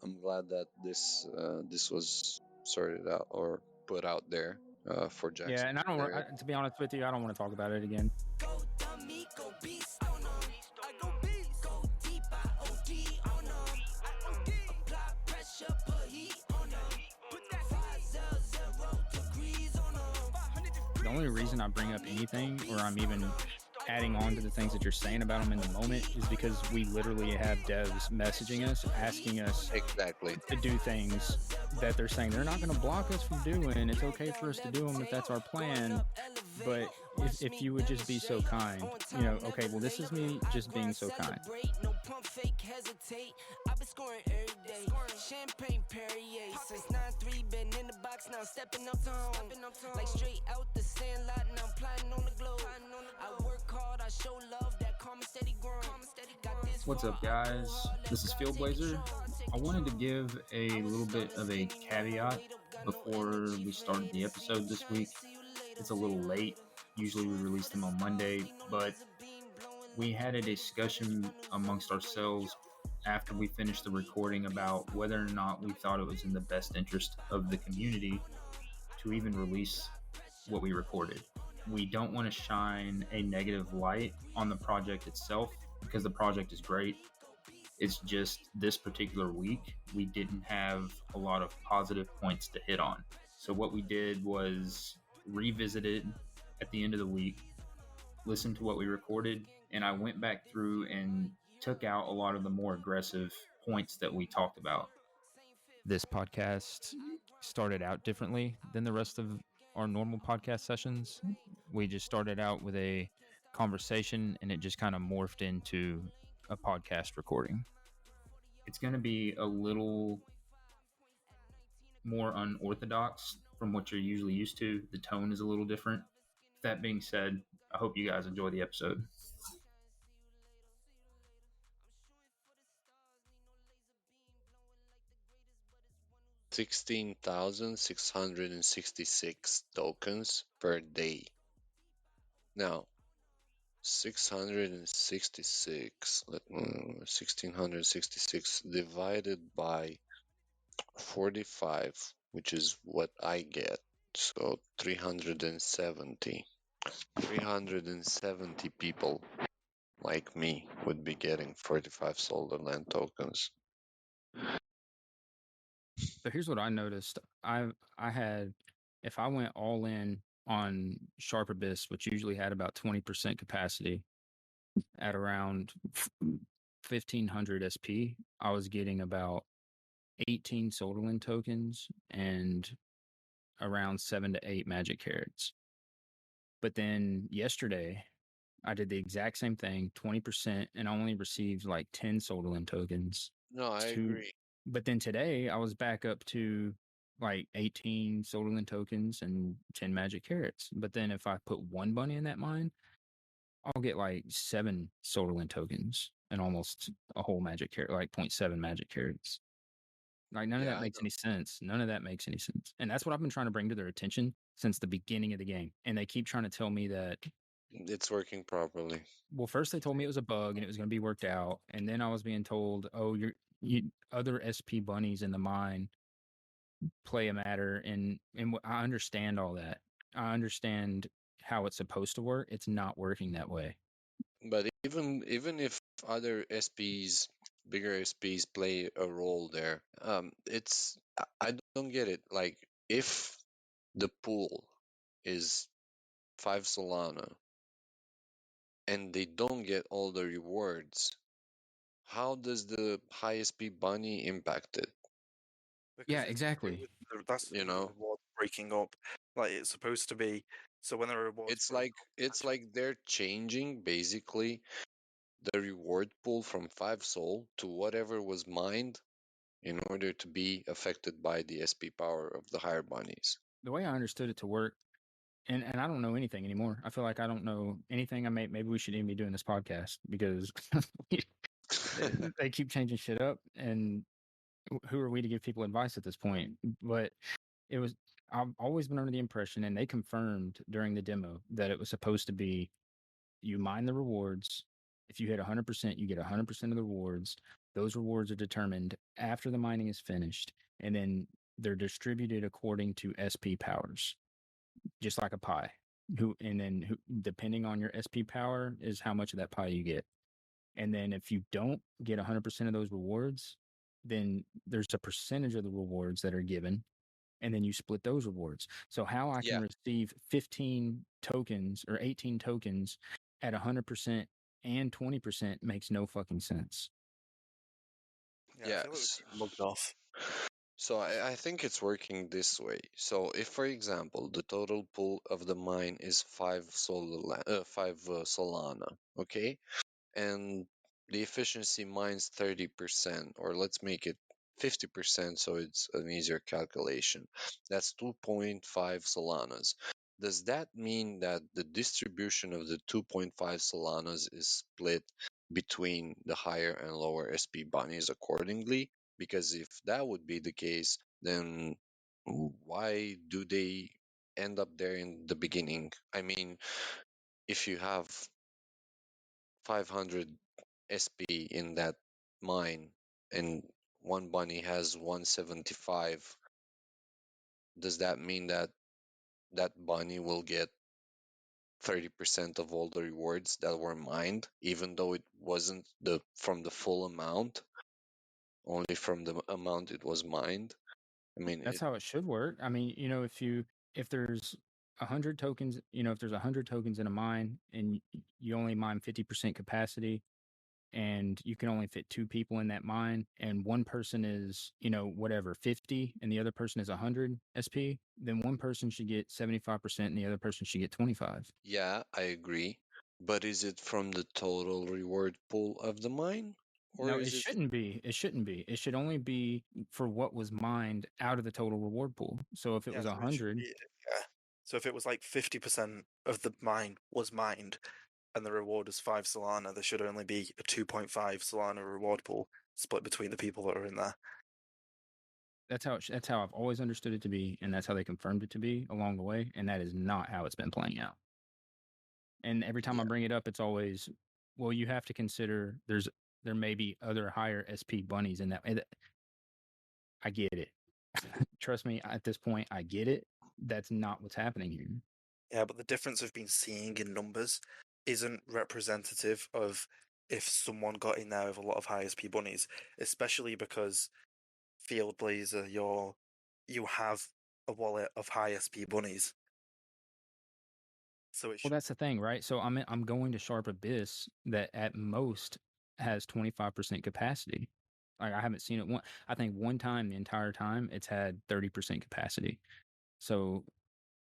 I'm glad that this was sorted out or put out there for Yeah, Jackson and I don't. area. To be honest with you, I don't want to talk about it again. Go dummy, go beast on 'em. I go beast. Go deep, I OD on 'em. I OD. Apply pressure, put heat on 'em. Put that 500 degrees on 'em. The only reason I bring up anything, or I'm even adding on to the things that you're saying about them in the moment, is because we literally have devs messaging us, asking us Exactly. to do things that they're saying they're not going to block us from doing. It's okay for us to do them if that's our plan. But if you would just be so kind, okay, well, this is me just being so kind. No pump fake, hesitate. I've been scoring every day. Champagne Perrier. Since 9-3, been in the box, now stepping up to home. Like straight out the sandlot, now I'm plotting on the globe. I work hard, I show love, that karma steady growing. What's up, guys? This is Field Blazer. I wanted to give a little bit of a caveat before we started the episode this week. It's a little late. Usually we release them on Monday, but we had a discussion amongst ourselves after we finished the recording about whether or not we thought it was in the best interest of the community to even release what we recorded. We don't want to shine a negative light on the project itself because the project is great. It's just this particular week, we didn't have a lot of positive points to hit on. So what we did was revisit it at the end of the week, listen to what we recorded, and I went back through and took out a lot of the more aggressive points that we talked about. This podcast started out differently than the rest of our normal podcast sessions. We just started out with a conversation and it just kind of morphed into a podcast recording. It's going to be a little more unorthodox from what you're usually used to. The tone is a little different. That being said, I hope you guys enjoy the episode. $16,666 tokens per day. Now, 1666 divided by 45, which is what I get. So 370 people like me would be getting 45 solar land tokens. So here's what I noticed. I had, if I went all in on Sharp Abyss, which usually had about 20% capacity at around 1500 SP, I was getting about 18 Solarland tokens and around 7 to 8 magic carrots. But then yesterday, I did the exact same thing, 20%, and I only received like 10 Solarland tokens. No, I agree. But then today, I was back up to like 18 Solarland tokens and 10 magic carrots. But then if I put one bunny in that mine, I'll get like 7 Solarland tokens and almost a whole magic carrot, like 0.7 magic carrots. Like none of that makes any sense. None of that makes any sense. And that's what I've been trying to bring to their attention since the beginning of the game. And they keep trying to tell me that it's working properly. Well, first they told me it was a bug and it was going to be worked out. And then I was being told, oh, other SP bunnies in the mine play a matter. And I understand all that. I understand how it's supposed to work. It's not working that way. But even if other SPs, bigger SPs play a role there, I don't get it. Like if the pool is 5 Solana and they don't get all the rewards, how does the high SP bunny impact it? Because Yeah, exactly. That's You know, reward breaking up. Like it's supposed to be. So when the rewards, it's like they're changing basically the reward pool from 5 Sol to whatever was mined in order to be affected by the SP power of the higher bunnies. The way I understood it to work, and I don't know anything anymore. I feel like I don't know anything. Maybe we should even be doing this podcast because they keep changing shit up, and who are we to give people advice at this point? But I've always been under the impression, and they confirmed during the demo that it was supposed to be you mine the rewards. If you hit 100%, you get 100% of the rewards. Those rewards are determined after the mining is finished, and then they're distributed according to SP powers, just like a pie. Depending on your SP power, is how much of that pie you get. And then if you don't get 100% of those rewards, then there's a percentage of the rewards that are given, and then you split those rewards. So how I can Yeah, receive 15 tokens or 18 tokens at 100% and 20% makes no fucking sense. Yeah, I feel like yes. we're getting mugged off. So I think it's working this way. So if, for example, the total pool of the mine is five Solana, okay, and the efficiency mines 30%, or let's make it 50% so it's an easier calculation. That's 2.5 Solanas. Does that mean that the distribution of the 2.5 Solanas is split between the higher and lower SP bunnies accordingly? Because if that would be the case, then why do they end up there in the beginning? I mean, if you have 500 SP in that mine and one bunny has 175, does that mean that that bunny will get 30% of all the rewards that were mined, even though it wasn't the from the full amount, only from the amount it was mined? I mean, That's how it should work. I mean, if there's 100 tokens, if there's 100 tokens in a mine and you only mine 50% capacity, and you can only fit two people in that mine, and one person is, whatever, 50, and the other person is 100 SP, then one person should get 75% and the other person should get 25. yeah, I agree. But is it from the total reward pool of the mine? Or No, is it it shouldn't be. It shouldn't be. It should only be for what was mined out of the total reward pool. So if it Yeah, was so it should 100, be. Yeah. So if it was like 50% of the mine was mined, and the reward is 5 Solana, there should only be a 2.5 Solana reward pool split between the people that are in there. that's how I've always understood it to be, and that's how they confirmed it to be along the way, and that is not how it's been playing out. And every time I yeah, bring it up, it's always, well, you have to consider there may be other higher SP bunnies in that. I get it. Trust me, at this point, I get it. That's not what's happening here. Yeah, but the difference we've been seeing in numbers isn't representative of if someone got in there with a lot of high SP bunnies, especially because Field Blazer, you have a wallet of high SP bunnies. So it Well, should. that's the thing, right? So I'm going to Sharp Abyss that at most has 25% capacity. Like I haven't seen it one. I think one time the entire time it's had 30% capacity. So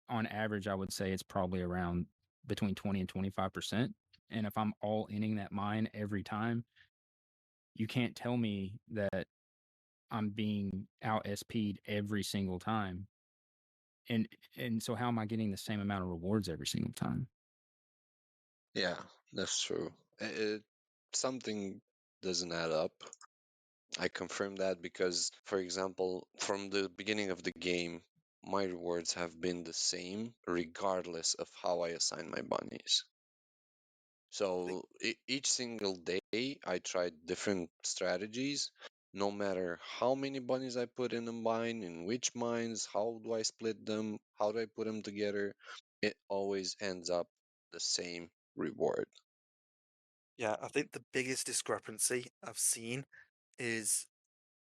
on average, I would say it's probably around between 20 and 25%. And if I'm all inning that mine every time, you can't tell me that I'm being out SP'd every single time. And and so how am I getting the same amount of rewards every single time? yeah, that's true. Something doesn't add up. I confirm that because, for example, from the beginning of the game, my rewards have been the same regardless of how I assign my bunnies. So each single day, I tried different strategies. No matter how many bunnies I put in a mine, in which mines, how do I split them, how do I put them together, it always ends up the same reward. Yeah, I think the biggest discrepancy I've seen is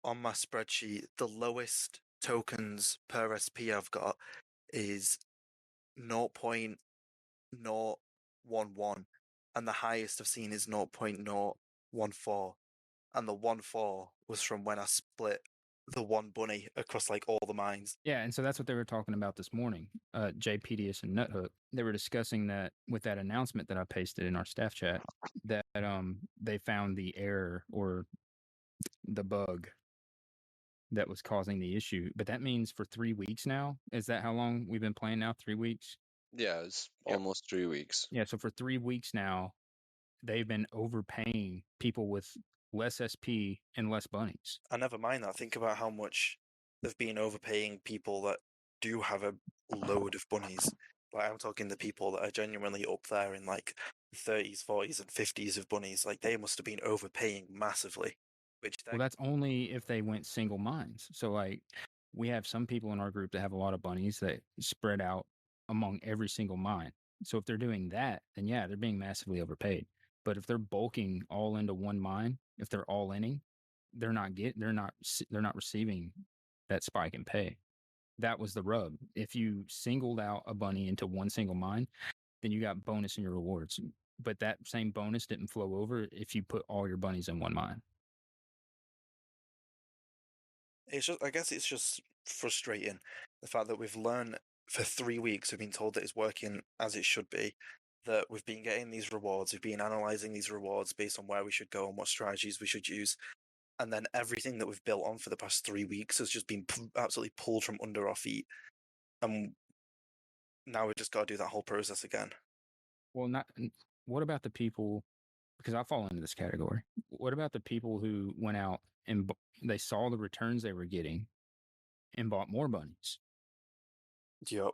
on my spreadsheet, the lowest tokens per SP I've got is 0.011, and the highest I've seen is 0.014. And the 1.4 was from when I split the one bunny across like all the mines. Yeah, and so that's what they were talking about this morning. JPDS and Nuthook. They were discussing that with that announcement that I pasted in our staff chat that they found the error or the bug that was causing the issue. But that means for 3 weeks now. Is that how long we've been playing now? 3 weeks? Yeah, it's Yep. almost 3 weeks. Yeah, so for 3 weeks now, they've been overpaying people with less SP and less bunnies. I never mind that. Think about how much they've been overpaying people that do have a load of bunnies. Like I'm talking the people that are genuinely up there in like 30s, 40s, and 50s of bunnies. Like they must have been overpaying massively. Which Well, that's only if they went single mines. So, like, we have some people in our group that have a lot of bunnies that spread out among every single mine. So, if they're doing that, then yeah, they're being massively overpaid. But if they're bulking all into one mine, if they're all inning, they're not receiving that spike in pay. That was the rub. If you singled out a bunny into one single mine, then you got bonus in your rewards. But that same bonus didn't flow over if you put all your bunnies in one mine. it's just, I guess it's just frustrating the fact that we've learned for 3 weeks, we've been told that it's working as it should be, that we've been getting these rewards, we've been analyzing these rewards based on where we should go and what strategies we should use, and then everything that we've built on for the past 3 weeks has just been absolutely pulled from under our feet, and now we've just got to do that whole process again. Well, what about the people? Because I fall into this category. What about the people who went out and they saw the returns they were getting and bought more bunnies? Yep.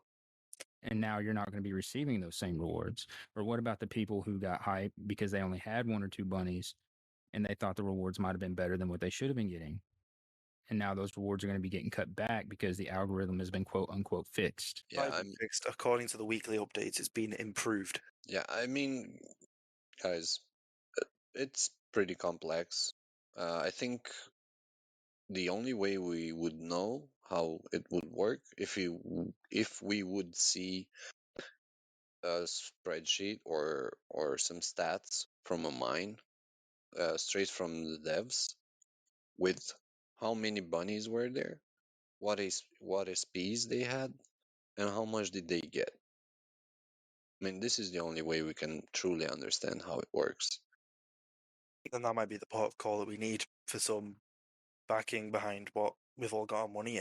And now you're not going to be receiving those same rewards. Or what about the people who got hyped because they only had one or two bunnies and they thought the rewards might have been better than what they should have been getting? And now those rewards are going to be getting cut back because the algorithm has been quote unquote fixed. Yeah, Fixed. According to the weekly updates, it's been improved. yeah. I mean, guys, it's pretty complex. I think the only way we would know how it would work if we would see a spreadsheet or some stats from a mine straight from the devs with how many bunnies were there, what SPs they had, and how much did they get. I mean, this is the only way we can truly understand how it works. And that might be the pot of call that we need for some backing behind what we've all got our money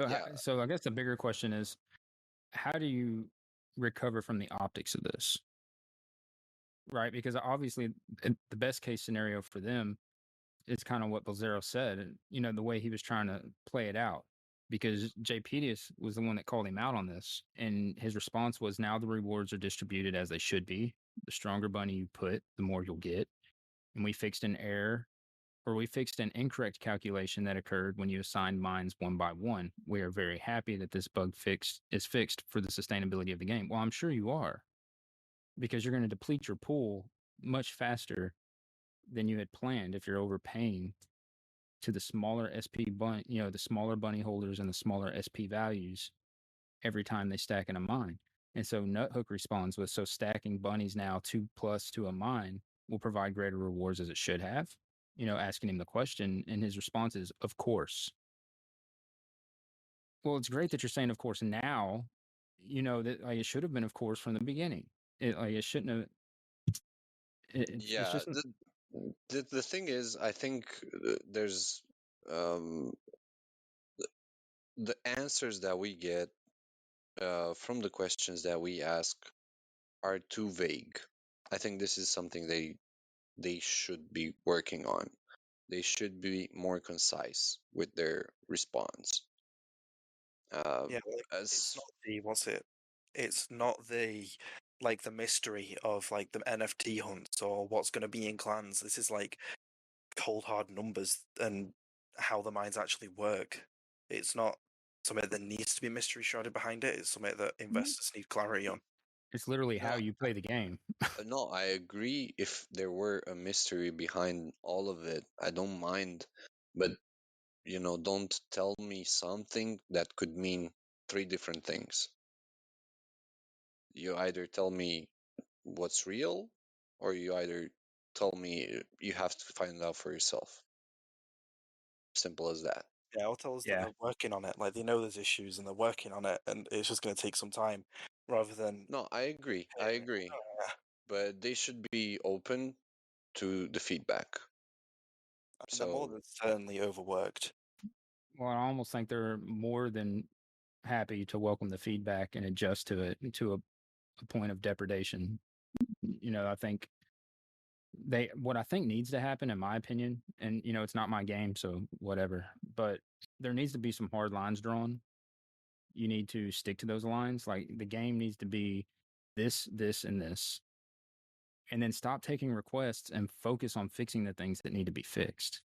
in. So I guess the bigger question is, how do you recover from the optics of this? Right? Because obviously the best case scenario for them is kind of what Bolzero said, and the way he was trying to play it out. Because JPDS was the one that called him out on this, and his response was, now the rewards are distributed as they should be. The stronger bunny you put, the more you'll get. And we fixed an error, or we fixed an incorrect calculation that occurred when you assigned mines one by one. We are very happy that this bug is fixed for the sustainability of the game. Well, I'm sure you are, because you're going to deplete your pool much faster than you had planned if you're overpaying to the smaller SP bunny, the smaller bunny holders and the smaller SP values every time they stack in a mine. And so Nuthook responds with, so stacking bunnies now 2+ to a mine will provide greater rewards as it should have, asking him the question. And his response is, of course. Well, it's great that you're saying, of course, now, that like it should have been, of course, from the beginning. It shouldn't have. It's just. The thing is, I think there's the answers that we get from the questions that we ask are too vague. I think this is something they should be working on. They should be more concise with their response. Yeah, it's not the what's it? It's not the the mystery of like the NFT hunts or what's going to be in clans. This is like cold hard numbers and how the mines actually work. It's not something that needs to be mystery shrouded behind it. It's something that investors need clarity on. It's literally how you play the game. No, I agree. If there were a mystery behind all of it, I don't mind. But don't tell me something that could mean three different things. You either tell me what's real, or you either tell me you have to find it out for yourself. Simple as that. Yeah, I'll tell us that they're working on it. Like they know there's issues and they're working on it, and it's just going to take some time, rather than. No, I agree. I agree. But they should be open to the feedback. They're more than certainly overworked. Well, I almost think they're more than happy to welcome the feedback and adjust to it to a point of depredation. I think what I think needs to happen, in my opinion, and it's not my game, so whatever, but there needs to be some hard lines drawn. You need to stick to those lines. Like the game needs to be this, and this. and then stop taking requests and focus on fixing the things that need to be fixed.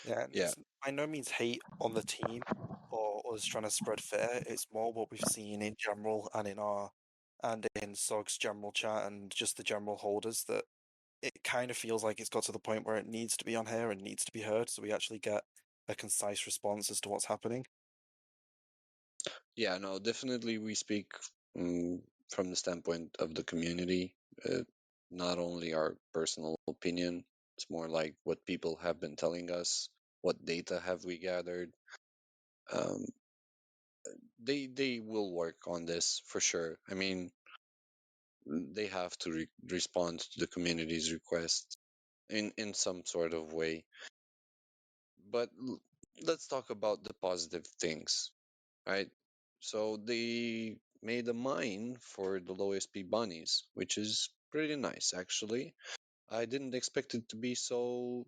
Yeah, and Yeah. it's by no means hate on the team or us trying to spread fear. It's more what we've seen in general and in SOG's general chat and just the general holders that it kind of feels like it's got to the point where it needs to be on here and needs to be heard, so we actually get a concise response as to what's happening. Yeah, no, definitely we speak from the standpoint of the community, not only our personal opinion. It's more like what people have been telling us, what data have we gathered. Um, they will work on this for sure. I mean, they have to respond to the community's requests in some sort of way. But let's talk about the positive things, right? So they made a mine for the low SP bunnies, which is pretty nice actually. I didn't expect it to be so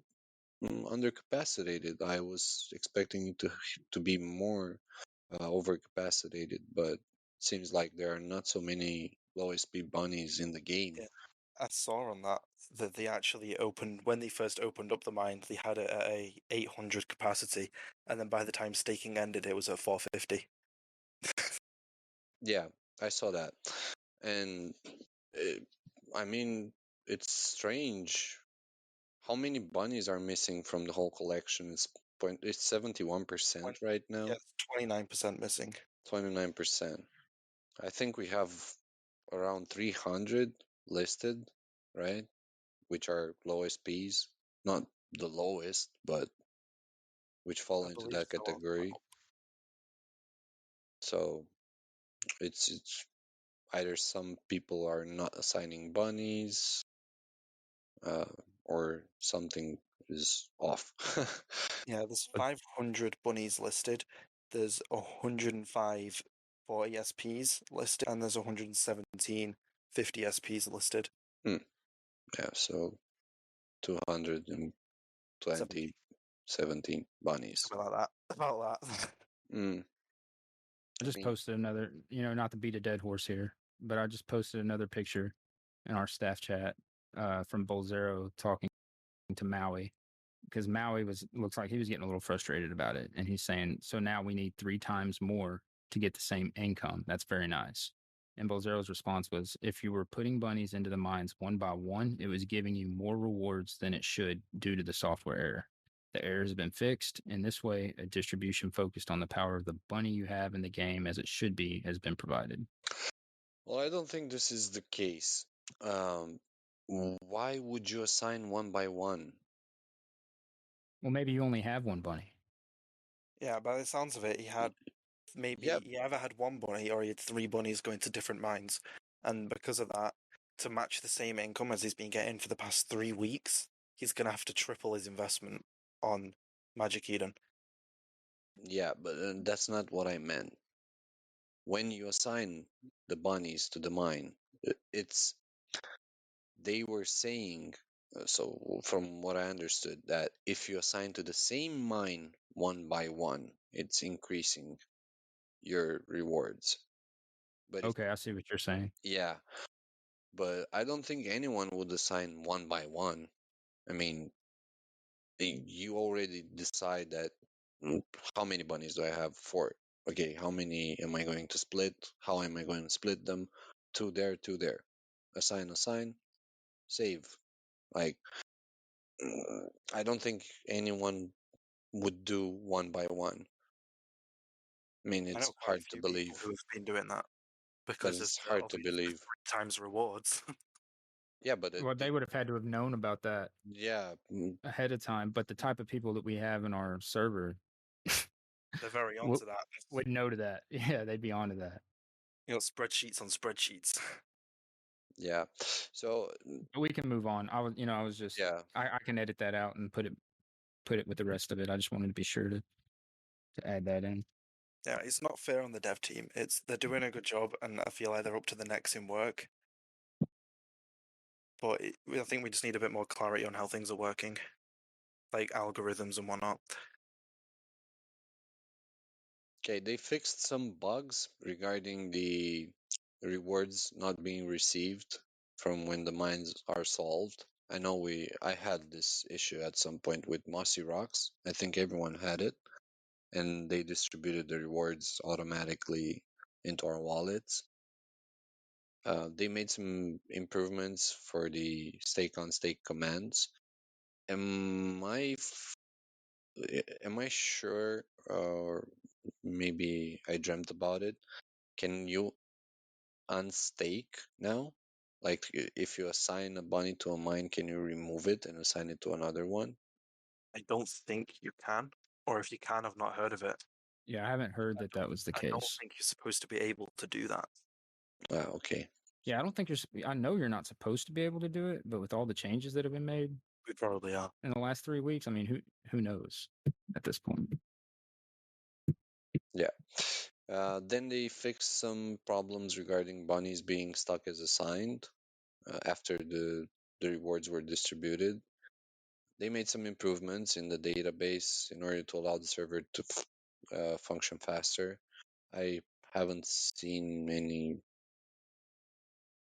undercapacitated. I was expecting it to be more overcapacitated, but it seems like there are not so many low SP bunnies in the game. Yeah, I saw on that they actually opened when they first opened up the mine. They had it at a 800 capacity, and then by the time staking ended, it was at 450. Yeah, I saw that, and it, I mean, it's strange. How many bunnies are missing from the whole collection? It's 71% right Yeah, now. 29% missing. 29%. I think we have around 300 listed, right? Which are low SPs. Not the lowest, but which fall I into believe that so. category. So it's either some people are not assigning bunnies, uh, or something is off. Yeah, there's But 500 bunnies listed. There's 105 40 SPs listed, and there's 117 50 SPs listed. yeah, so 220 17, 17 bunnies. something like that. About that. Mm, I I just mean, posted another, not to beat a dead horse here, but I just posted another picture in our staff chat from Bolzero talking to Maui because Maui looks like he was getting a little frustrated about it. And he's saying, so now we need 3 times more to get the same income. That's very nice. And Bolzero's response was, if you were putting bunnies into the mines one by one, it was giving you more rewards than it should due to the software error. The error has been fixed. In this way, a distribution focused on the power of the bunny you have in the game as it should be has been provided. well, I don't think this is the case. Um, why would you assign one by one? Well, maybe you only have one bunny. Yeah, by the sounds of it, Yep. he either had one bunny or he had 3 bunnies going to different mines. And because of that, to match the same income as he's been getting for the past 3 weeks, he's going to have to triple his investment on Magic Eden. Yeah, but that's not what I meant. When you assign the bunnies to the mine, it's they were saying, so from what I understood, that if you assign to the same mine one by one, it's increasing your rewards. But if Okay, I see what you're saying. yeah, but I don't think anyone would assign one by one. I mean, you already decide that mm, how many bunnies do I have? Four. Okay, how many am I going to split? How am I going to split them? Two there, two there. Assign, save. Like, I don't think anyone would do one by one. I mean, I it's know quite a hard to few people believe, who have been doing that but because of it's the hard to obvious believe. 3 times rewards. Yeah, but Well, they would have had to have known about that yeah, ahead of time, but the type of people that we have in our server They're very would, onto that. would know to that. Yeah, they'd be onto that. Spreadsheets on spreadsheets. yeah. So But we can move on. I was just yeah, I can edit that out and put it with the rest of it. I just wanted to be sure to add that in. Yeah, it's not fair on the dev team. They're doing a good job, and I feel like they're up to the necks in work. But I think we just need a bit more clarity on how things are working, like algorithms and whatnot. okay. They fixed some bugs regarding the rewards not being received. from when the mines are solved. I know I had this issue at some point with Mossy Rocks. I think everyone had it, and they distributed the rewards automatically into our wallets. They made some improvements for the stake on stake commands. Am I am I sure, or maybe I dreamt about it? Can you unstake now? Like if you assign a bunny to a mine, can you remove it and assign it to another one? I don't think you can, or if you can, I've not heard of it. Yeah, I haven't heard I that don't, that was the I don't case. think you're supposed to be able to do that. Okay. Yeah, I don't think I know you're not supposed to be able to do it, but with all the changes that have been made We probably are. in the last 3 weeks, I mean, who knows at this point? Yeah. Then they fixed some problems regarding bunnies being stuck as assigned after the rewards were distributed. They made some improvements in the database in order to allow the server to function faster. I haven't seen any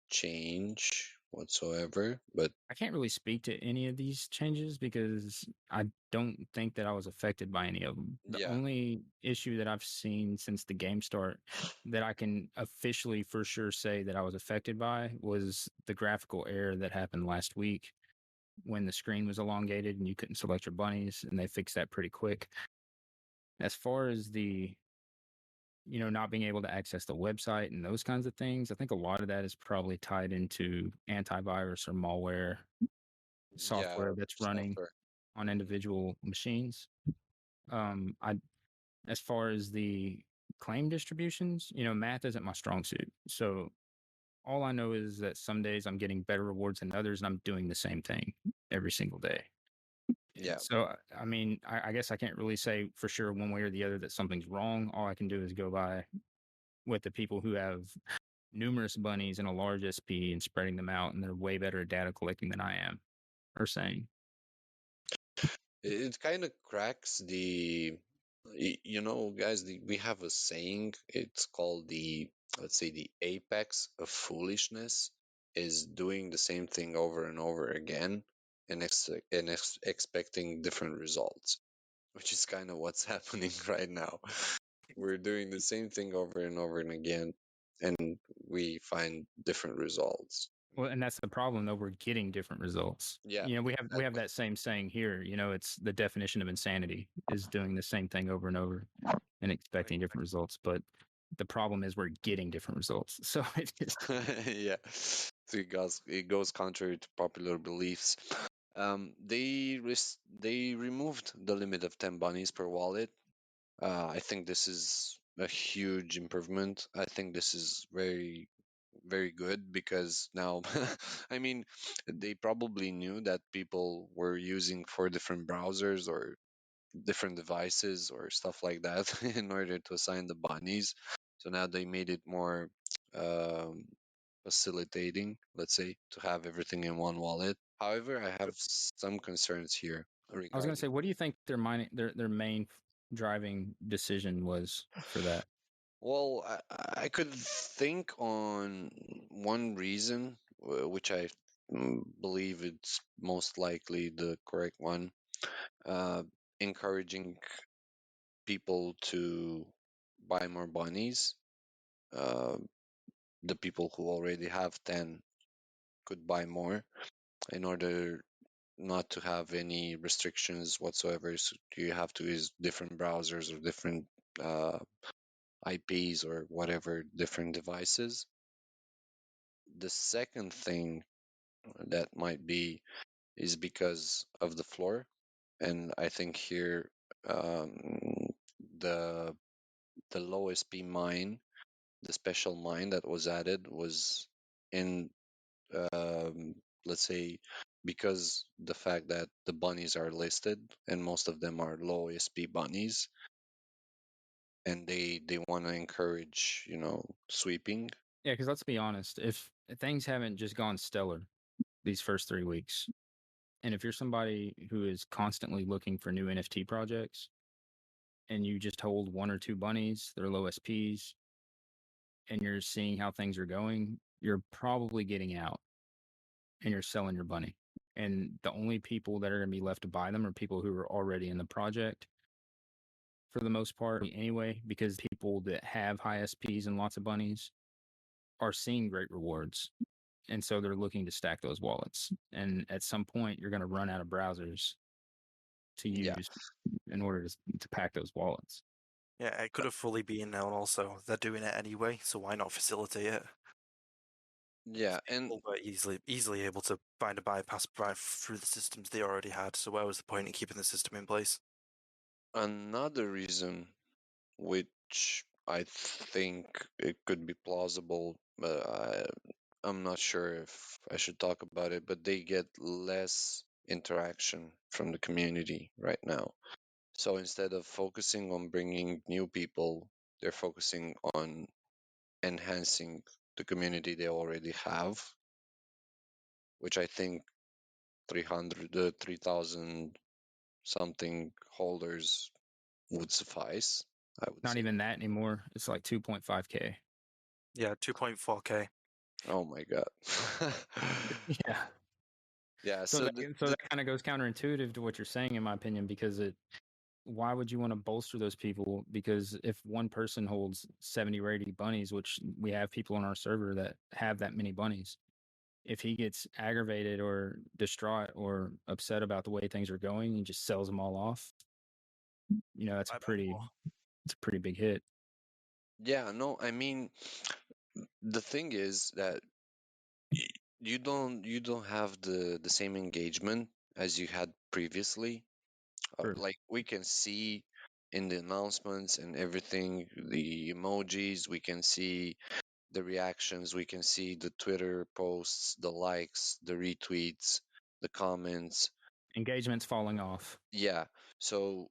change whatsoever, but I can't really speak to any of these changes because I don't think that I was affected by any of them. The yeah, only issue that I've seen since the game start that I can officially for sure say that I was affected by was the graphical error that happened last week when the screen was elongated and you couldn't select your bunnies, and they fixed that pretty quick. As far as the not being able to access the website and those kinds of things, I think a lot of that is probably tied into antivirus or malware yeah, software that's running software. on individual machines. I As far as the claim distributions, math isn't my strong suit. So all I know is that some days I'm getting better rewards than others, and I'm doing the same thing every single day. Yeah, So I mean, I guess I can't really say for sure one way or the other that something's wrong. All I can do is go by what the people who have numerous bunnies in a large SP and spreading them out, and they're way better at data collecting than I am, are saying. it kind of cracks guys. We have a saying. It's called let's say, the apex of foolishness is doing the same thing over and over again and expecting different results, which is kind of what's happening right now. We're doing the same thing over and over and again, and we find different results. Well, and that's the problem though. We're getting different results. Yeah, We have exactly. that same saying here. It's the definition of insanity is doing the same thing over and over and expecting different results. But the problem is we're getting different results. So it is. Yeah, so it goes contrary to popular beliefs. They removed the limit of 10 bunnies per wallet. I think this is a huge improvement. I think this is very, very good because now, I mean, they probably knew that people were using 4 different browsers or different devices or stuff like that in order to assign the bunnies. So now they made it more um, facilitating, let's say, to have everything in one wallet. However, I have some concerns here I was going to say, regarding. what do you think their main driving decision was for that? Well, I could think on one reason, which I believe it's most likely the correct one, uh, encouraging people to buy more bunnies. Uh, the people who already have 10 could buy more in order not to have any restrictions whatsoever. So you have to use different browsers or different uh, IPs or whatever, different devices. The second thing that might be is because of the floor, and I think here the lowest P mine, the special mine that was added was in um, let's say, because the fact that the bunnies are listed and most of them are low SP bunnies, and they want to encourage sweeping. Yeah, because let's be honest, if things haven't just gone stellar these first 3 weeks, and if you're somebody who is constantly looking for new NFT projects and you just hold one or two bunnies, they're low SPs, and you're seeing how things are going, you're probably getting out. and you're selling your bunny. And the only people that are going to be left to buy them are people who are already in the project for the most part anyway, because people that have high SPs and lots of bunnies are seeing great rewards. And so they're looking to stack those wallets. And at some point, you're going to run out of browsers to Yeah, use in order to pack those wallets. Yeah, it could have fully been known also. They're doing it anyway, so why not facilitate it? yeah, and People were easily able to find a bypass right through the systems they already had, so where was the point in keeping the system in place? another reason which I think it could be plausible, but I'm not sure if I should talk about it, but they get less interaction from the community right now. So instead of focusing on bringing new people, they're focusing on enhancing the community they already have, which I think 3,000 something holders would suffice, I would Not say. even that anymore. It's like 2.5K. Yeah, 2.4K. Oh my god. Yeah. Yeah, So so that kind of goes counterintuitive to what you're saying, in my opinion, because why would you want to bolster those people? Because if one person holds 70 or 80 bunnies, which we have people on our server that have that many bunnies, if he gets aggravated or distraught or upset about the way things are going, he just sells them all off. That's I a bet pretty more. it's a pretty big hit. yeah, no, I mean the thing is that you don't have the same engagement as you had previously. True. Like we can see in the announcements and everything, the emojis, we can see the reactions, we can see the Twitter posts, the likes, the retweets, the comments. Engagement's falling off. Yeah. So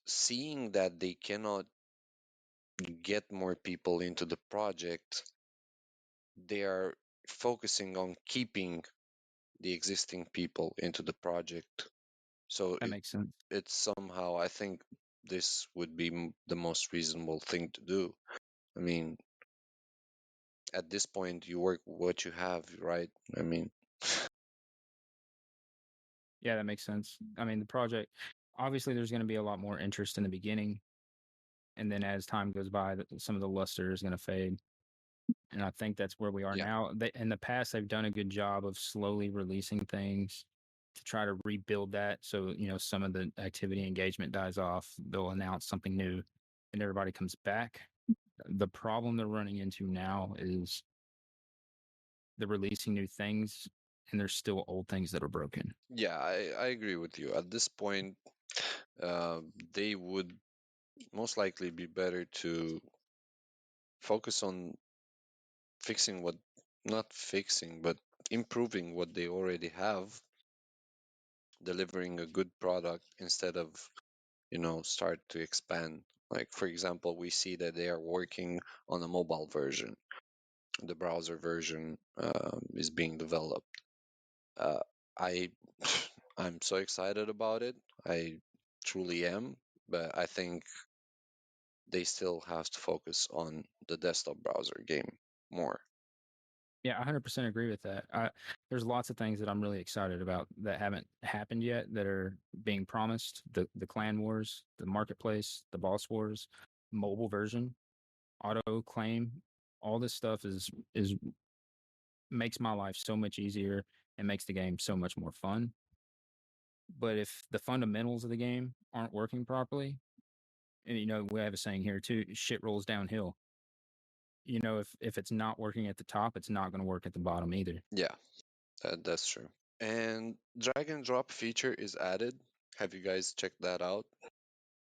seeing that they cannot get more people into the project, they are focusing on keeping the existing people into the project. So That makes sense. it's somehow, I think this would be the most reasonable thing to do. I mean, at this point, you work what you have, right? I mean, Yeah, that makes sense. I mean, the project, obviously, there's going to be a lot more interest in the beginning. And then as time goes by, some of the luster is going to fade. And I think that's where we are yeah, now. In the past, they've done a good job of slowly releasing things to try to rebuild that. So, some of the activity engagement dies off. They'll announce something new and everybody comes back. The problem they're running into now is they're releasing new things and there's still old things that are broken. yeah, I agree with you. At this point, they would most likely be better to focus on fixing what, not fixing, but improving what they already have, delivering a good product instead of, start to expand. Like, for example, we see that they are working on a mobile version. The browser version is being developed. Uh, I I'm so excited about it. I truly am, but I think they still have to focus on the desktop browser game more. Yeah, I 100% agree with that. There's lots of things that I'm really excited about that haven't happened yet that are being promised. The clan wars, the marketplace, the boss wars, mobile version, auto claim, all this stuff is makes my life so much easier and makes the game so much more fun. But if the fundamentals of the game aren't working properly, and we have a saying here too, shit rolls downhill. If it's not working at the top, it's not going to work at the bottom either. Yeah, that's true. And drag and drop feature is added. Have you guys checked that out?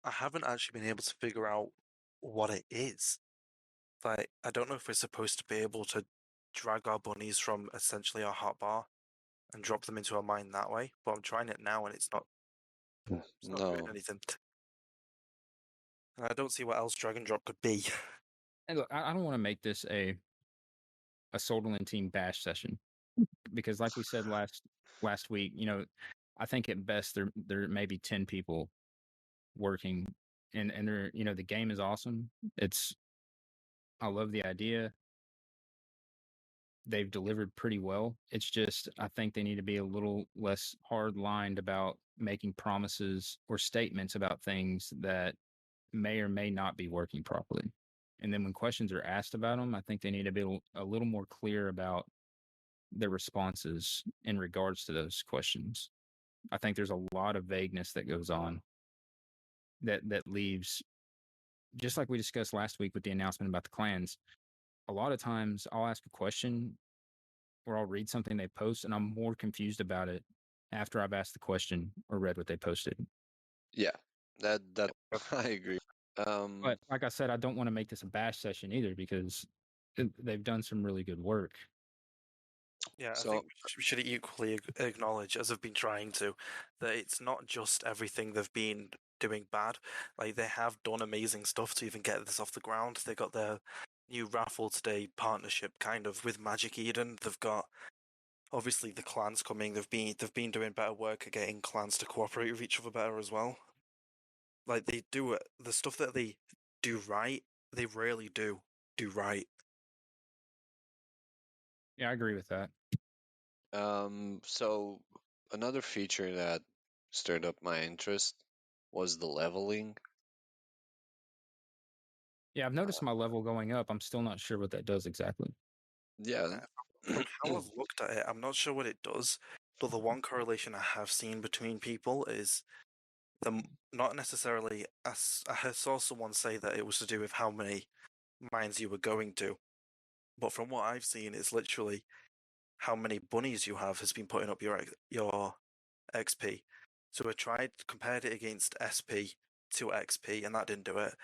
I haven't actually been able to figure out what it is. Like, I don't know if we're supposed to be able to drag our bunnies from essentially our hotbar and drop them into our mine that way, but I'm trying it now and it's not doing No. anything. And I don't see what else drag and drop could be. And look, I don't want to make this a Solderland team bash session because, like we said last week, I think at best there may be 10 people working, and they're the game is awesome. I love the idea. they've delivered pretty well. It's just I think they need to be a little less hard lined about making promises or statements about things that may or may not be working properly. And then when questions are asked about them, I think they need to be a little more clear about their responses in regards to those questions. I think there's a lot of vagueness that goes on that leaves, just like we discussed last week with the announcement about the clans. A lot of times I'll ask a question or I'll read something they post and I'm more confused about it after I've asked the question or read what they posted. Yeah, that I agree. But like I said, I don't want to make this a bash session either because they've done some really good work. Yeah, I So think we should equally acknowledge, as I've been trying to, that it's not just everything they've been doing bad. Like, they have done amazing stuff to even get this off the ground. They got their new raffle today partnership kind of with Magic Eden. They've got obviously the clans coming. They've been doing better work at getting clans to cooperate with each other better as well. Like, they do it, the stuff that they do right, they rarely do right. Yeah, I agree with that. so another feature that stirred up my interest was the leveling. Yeah, I've noticed my level going up. I'm still not sure what that does exactly. Yeah. From how I've looked at it, I'm not sure what it does, but the one correlation I have seen between people is not necessarily. I saw someone say that it was to do with how many mines you were going to, but from what I've seen, it's literally how many bunnies you have has been putting up your XP. So I compared it against SP to XP, and that didn't do it.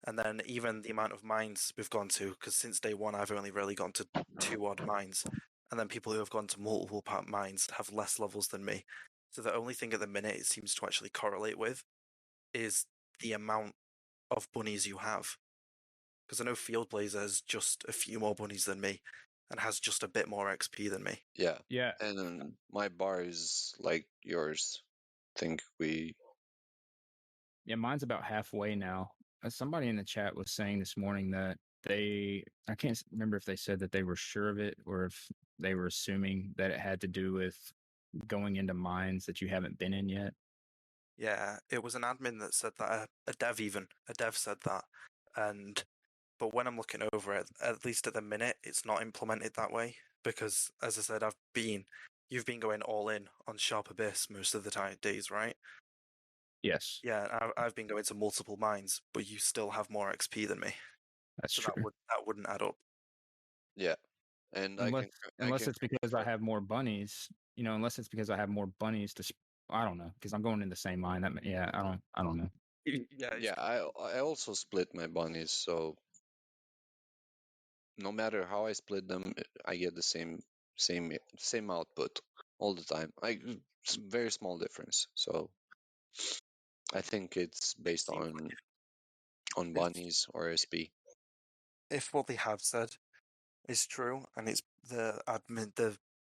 And then even the amount of mines we've gone to, because since day one I've only really gone to 2 odd mines, and then people who have gone to multiple mines have less levels than me. So the only thing at the minute it seems to actually correlate with is the amount of bunnies you have. Because I know Field Blazer has just a few more bunnies than me, and has just a bit more XP than me. Yeah. Yeah. And then my bar is like yours. I think Yeah, mine's about halfway now. Somebody in the chat was saying this morning that I can't remember if they said that they were sure of it or if they were assuming that it had to do with going into mines that you haven't been in yet. Yeah, it was an admin that said that, a dev said that, but when I'm looking over it, at least at the minute, it's not implemented that way, because, as I said, you've been going all in on Sharp Abyss most of the days, right? Yes, Yeah, I've been going to multiple mines, but you still have more XP than me, that's so true. that wouldn't add up. yeah. And Unless I unless can it's because I have more bunnies, unless it's because I have more bunnies to I don't know, because I'm going in the same mine. Yeah, I don't know. Yeah, Yeah, I also split my bunnies, so no matter how I split them, I get the same output all the time. It's a very small difference. So I think it's based seems like on if bunnies or SP. if what they have said is true, and it's the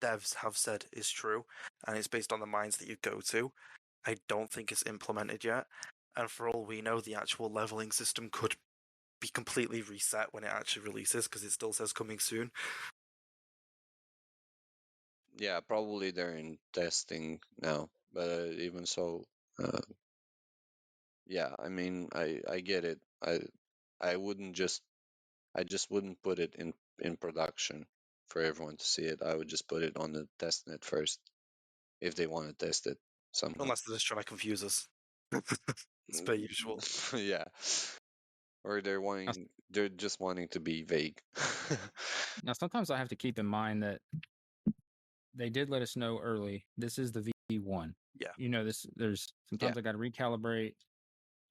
devs have said is true, and it's based on the mines that you go to, I don't think it's implemented yet. And for all we know, the actual leveling system could be completely reset when it actually releases, because it still says coming soon. Yeah, probably they're in testing now, but even so, yeah. I mean, I get it. I wouldn't I just wouldn't put it in production for everyone to see it. I would just put it on the test net first if they want to test it somehow. Unless they're just trying to confuse us. It's per usual. Yeah. Or they're just wanting to be vague. Now, sometimes I have to keep in mind that they did let us know early. This is the V1. Yeah. There's sometimes I got to recalibrate.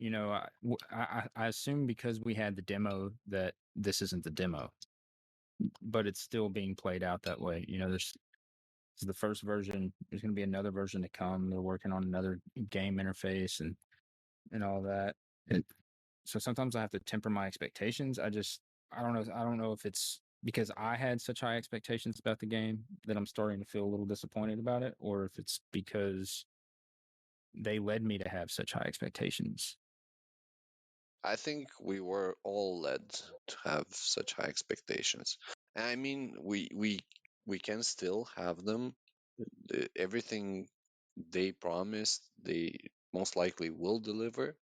I assume because we had the demo that this isn't the demo, but it's still being played out that way. This is the first version. There's going to be another version to come. They're working on another game interface and all that. So sometimes I have to temper my expectations. I don't know. I don't know if it's because I had such high expectations about the game that I'm starting to feel a little disappointed about it, or if it's because they led me to have such high expectations. I think we were all led to have such high expectations. And I mean, we we can still have them. Everything they promised, they most likely will deliver.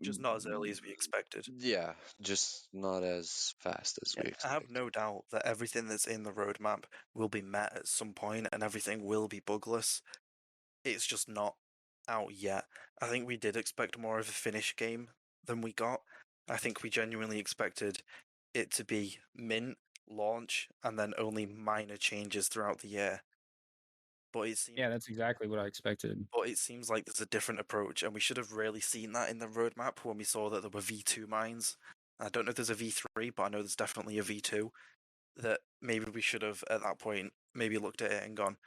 Just not as early as we expected. Yeah, just not as fast as we Yeah, I have expect. no doubt that everything that's in the roadmap will be met at some point and everything will be bugless. It's just not out yet. I think we did expect more of a finished game than we got. I think we genuinely expected it to be mint, launch, and then only minor changes throughout the year. But it seems Yeah, that's exactly what I expected. but it seems like there's a different approach, and we should have really seen that in the roadmap when we saw that there were V2 mines. I don't know if there's a V3, but I know there's definitely a V2. That maybe we should have at that point maybe looked at it and gone,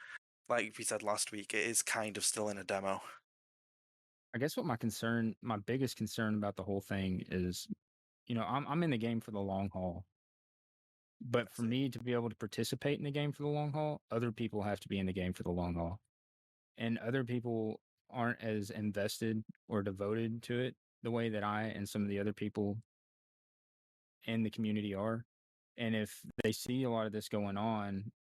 like we said last week, it is kind of still in a demo. I guess what my biggest concern about the whole thing is, I'm in the game for the long haul. But for Same. me to be able to participate in the game for the long haul, other people have to be in the game for the long haul. And other people aren't as invested or devoted to it the way that I and some of the other people in the community are. And if they see a lot of this going on,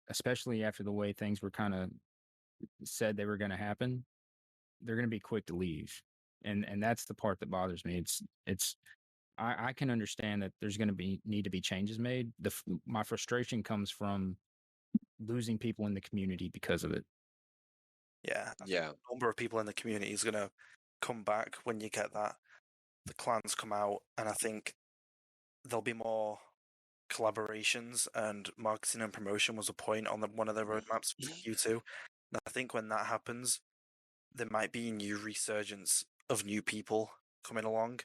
especially after the way things were kind of said they were going to happen, they're going to be quick to leave. And that's the part that bothers me. I can understand that there's going to be need to be changes made. My frustration comes from losing people in the community because of it. Yeah, I think Yeah, the number of people in the community is going to come back when you get that. The clans come out, and I think there'll be more collaborations and marketing and promotion was a point on one of the roadmaps for Q2. And I think when that happens, there might be a new resurgence of new people coming along.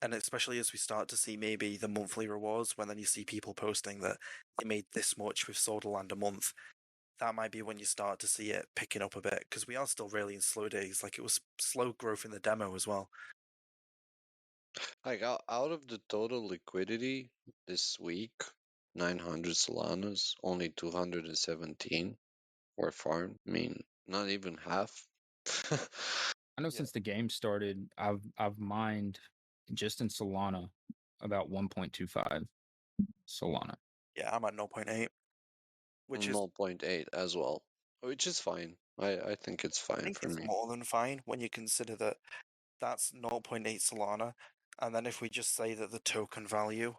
And especially as we start to see maybe the monthly rewards, when then you see people posting that they made this much with Sodaland a month, that might be when you start to see it picking up a bit, because we are still really in slow days. Like, it was slow growth in the demo as well. like out of the total liquidity this week, 900 Solanas, only 217 were farmed. I mean, not even half. I know Yeah. since the game started, I've mined just in Solana about 1.25 Solana. Yeah, I'm at 0.8, which is, 0.8 as well, which is fine. I think it's I fine think for it's me. more than fine when you consider that that's 0.8 Solana. And then if we just say that the token value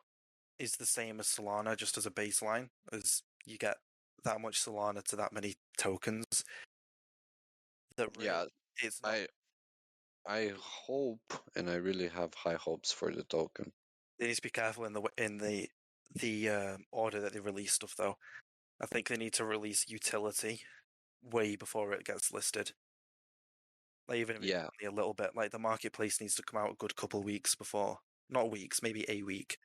is the same as Solana, just as a baseline, as you get that much Solana to that many tokens, that really Yeah, it's not. I hope, and I really have high hopes for the token. They need to be careful in the order that they release stuff, though. I think they need to release utility way before it gets listed. Like, even if it's Yeah, only a little bit, like the marketplace needs to come out a good couple weeks before, not weeks, maybe a week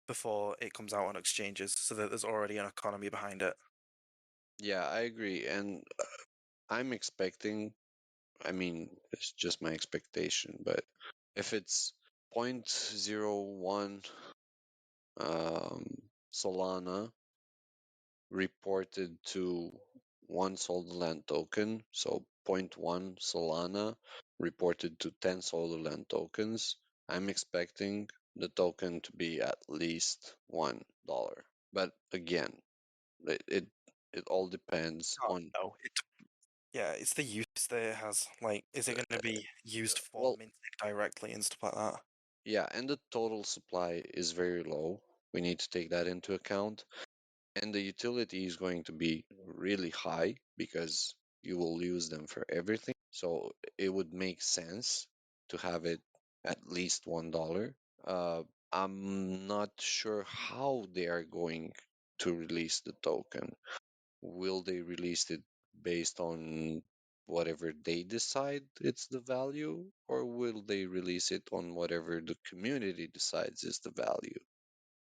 before it comes out on exchanges, so that there's already an economy behind it. yeah, I agree, and I'm expecting. I mean, it's just my expectation, but if it's point zero 0.01 Solana reported to one Solana token, so zero point 0.1 Solana reported to 10 Solana tokens, I'm expecting the token to be at least $1. But again, it it all depends Oh, on no, yeah, it's the use that it has. Like, is it going to be used for well, minting directly and stuff like that? yeah, and the total supply is very low. We need to take that into account. And the utility is going to be really high because you will use them for everything. So it would make sense to have it at least $1. Uh, I'm not sure how they are going to release the token. Will they release it based on whatever they decide it's the value, or will they release it on whatever the community decides is the value?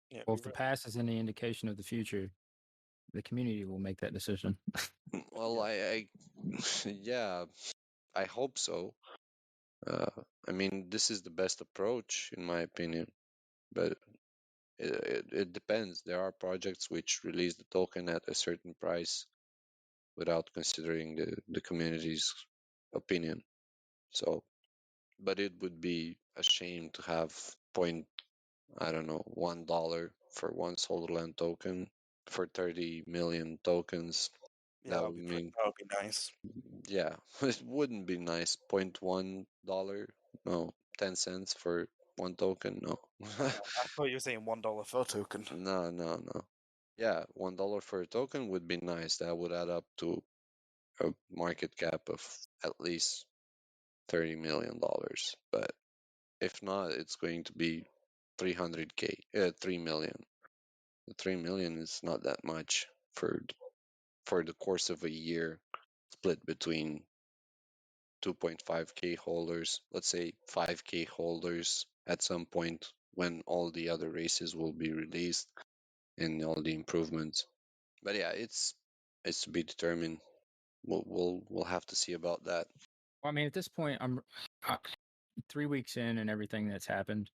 Yeah, Well, we if the really. past is any indication of the future, the community will make that decision. Well, Yeah. I yeah, I hope so. Uh, I mean, this is the best approach, in my opinion, but it depends. There are projects which release the token at a certain price without considering the community's opinion. So, but it would be a shame to have point, I don't know, $1 for one solar land token for 30 million tokens. Yeah, That would mean, that would be nice. yeah, it wouldn't be nice. $0.1, no, 10 cents for one token, no. I thought you were saying $1 for a token. No, no, no. Yeah, $1 for a token would be nice. That would add up to a market cap of at least $30 million. But if not, it's going to be 300k, 3 million. 3 million is not that much for the course of a year, split between 2.5k holders, let's say 5k holders at some point when all the other races will be released and all the improvements. But yeah, it's to be determined. We'll have to see about that. Well, I mean, at this point, I'm 3 weeks in, and everything that's happened.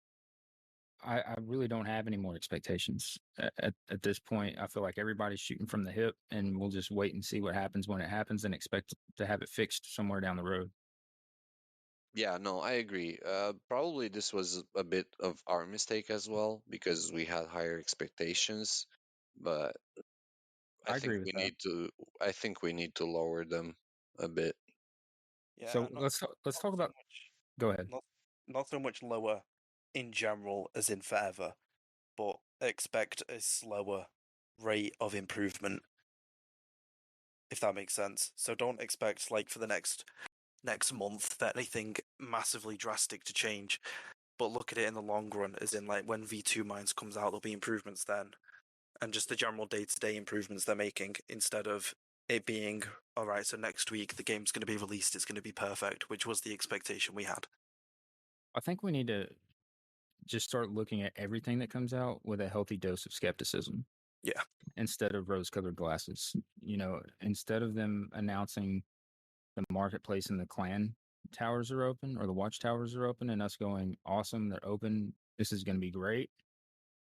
I really don't have any more expectations at this point. I feel like everybody's shooting from the hip, and we'll just wait and see what happens when it happens, and expect to have it fixed somewhere down the road. Yeah, no, I agree. Probably this was a bit of our mistake as well because we had higher expectations, but I I think agree with we that. need to I think we need to lower them a bit. Yeah, So let's talk about. Go ahead. not not so much lower in general as in forever, but expect a slower rate of improvement, if that makes sense. So don't expect like for the next month that anything massively drastic to change, but look at it in the long run, as in like when V2 Mines comes out, there'll be improvements then, and just the general day-to-day improvements they're making instead of it being all right. So next week the game's going to be released, it's going to be perfect, which was the expectation we had. I think we need to just start looking at everything that comes out with a healthy dose of skepticism. Yeah. Instead of rose-colored glasses, instead of them announcing the marketplace and the clan towers are open or the watchtowers are open and us going, awesome, they're open, this is going to be great.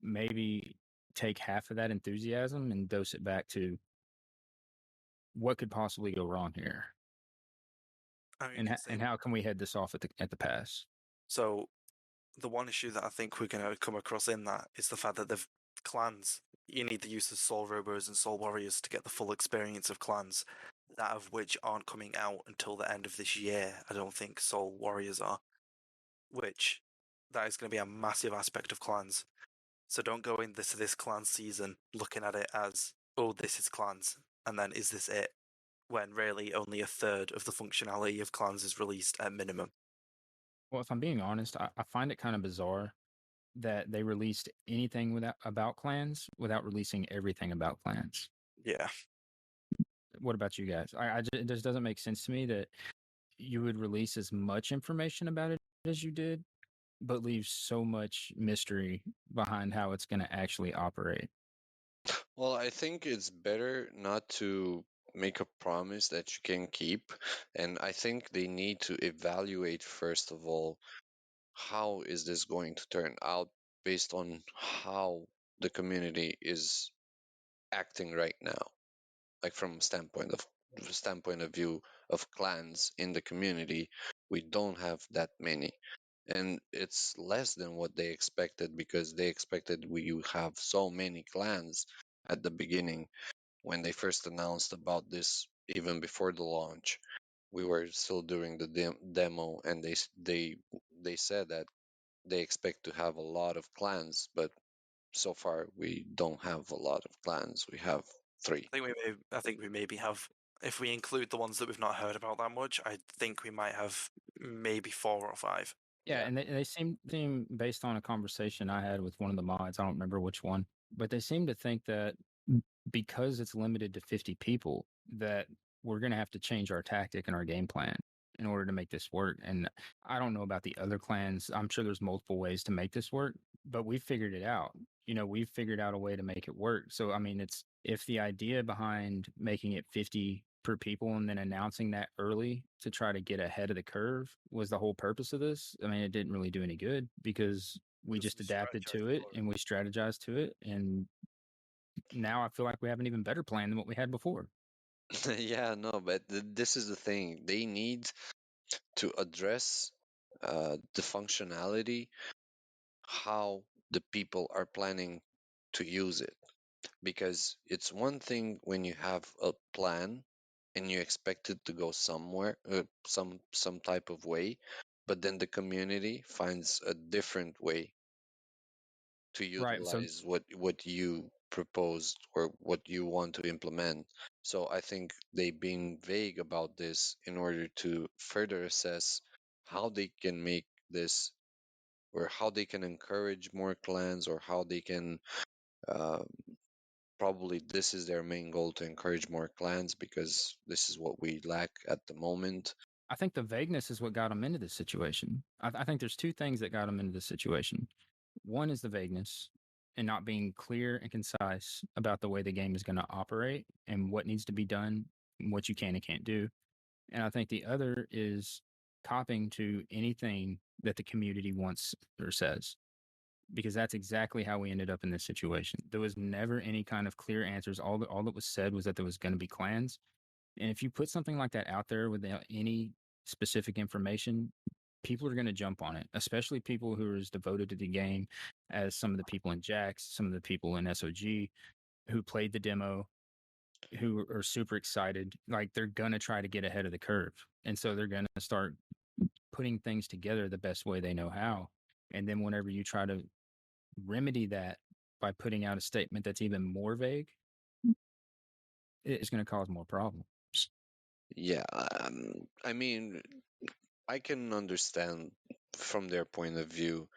Maybe take half of that enthusiasm and dose it back to what could possibly go wrong here, I mean, and how can we head this off at the pass. so the one issue that I think we're going to come across in that is the fact that the clans, you need the use of Soul Robots and Soul Warriors to get the full experience of clans, that of which aren't coming out until the end of this year. I don't think Soul Warriors are, which that is going to be a massive aspect of clans. So don't go in this clan season looking at it as, oh, this is clans, and then is this it? When really only a third of the functionality of clans is released at minimum. Well, if I'm being honest, I find it kind of bizarre that they released anything about clans without releasing everything about clans. Yeah. What about you guys? It just doesn't make sense to me that you would release as much information about it as you did, but leave so much mystery behind how it's going to actually operate. Well, I think it's better not to make a promise that you can keep, and I think they need to evaluate first of all how is this going to turn out based on how the community is acting right now, like from standpoint of view of clans in the community. We don't have that many, and it's less than what they expected because they expected we would have so many clans at the beginning when they first announced about this. Even before the launch, we were still doing the demo, and they said that they expect to have a lot of clans, but so far we don't have a lot of clans. We have 3. I think we maybe have, if we include the ones that we've not heard about that much, I think we might have maybe 4 or 5. Yeah, and they seem based on a conversation I had with one of the mods, I don't remember which one, but they seem to think that because it's limited to 50 people, that we're going to have to change our tactic and our game plan in order to make this work. And I don't know about the other clans. I'm sure there's multiple ways to make this work, but we figured it out. We've figured out a way to make it work. So, I mean, if the idea behind making it 50 per people and then announcing that early to try to get ahead of the curve was the whole purpose of this, I mean, it didn't really do any good because we just adapted to it and we strategized to it. And now I feel like we have an even better plan than what we had before. Yeah, no, but this is the thing. They need to address the functionality, how the people are planning to use it. Because it's one thing when you have a plan and you expect it to go somewhere, some type of way, but then the community finds a different way to Right. So utilize what you proposed or what you want to implement. So I think they being vague about this in order to further assess how they can make this, or how they can encourage more clans, or how they can uh, probably this is their main goal, to encourage more clans, because this is what we lack at the moment. I think the vagueness is what got them into this situation. I think there's two things that got them into this situation. One is the vagueness and not being clear and concise about the way the game is going to operate and what needs to be done, and what you can and can't do. And I think the other is copying to anything that the community wants or says, because that's exactly how we ended up in this situation. There was never any kind of clear answers. All that was said was that there was going to be clans. And if you put something like that out there without any specific information, people are going to jump on it, especially people who are as devoted to the game as some of the people in Jax, some of the people in SOG who played the demo, who are super excited. Like, they're going to try to get ahead of the curve. And so they're going to start putting things together the best way they know how. And then whenever you try to remedy that by putting out a statement that's even more vague, it's going to cause more problems. Yeah, I mean, I can understand from their point of view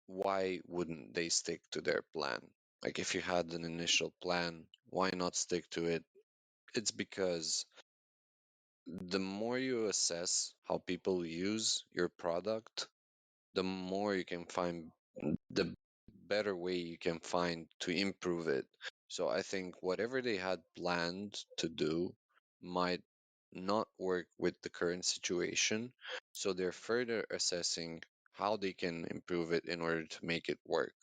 why wouldn't they stick to their plan. Like, if you had an initial plan, why not stick to it? It's because the more you assess how people use your product, the more you can find, the better way you can find to improve it. So I think whatever they had planned to do might not work with the current situation. So they're further assessing how they can improve it in order to make it work.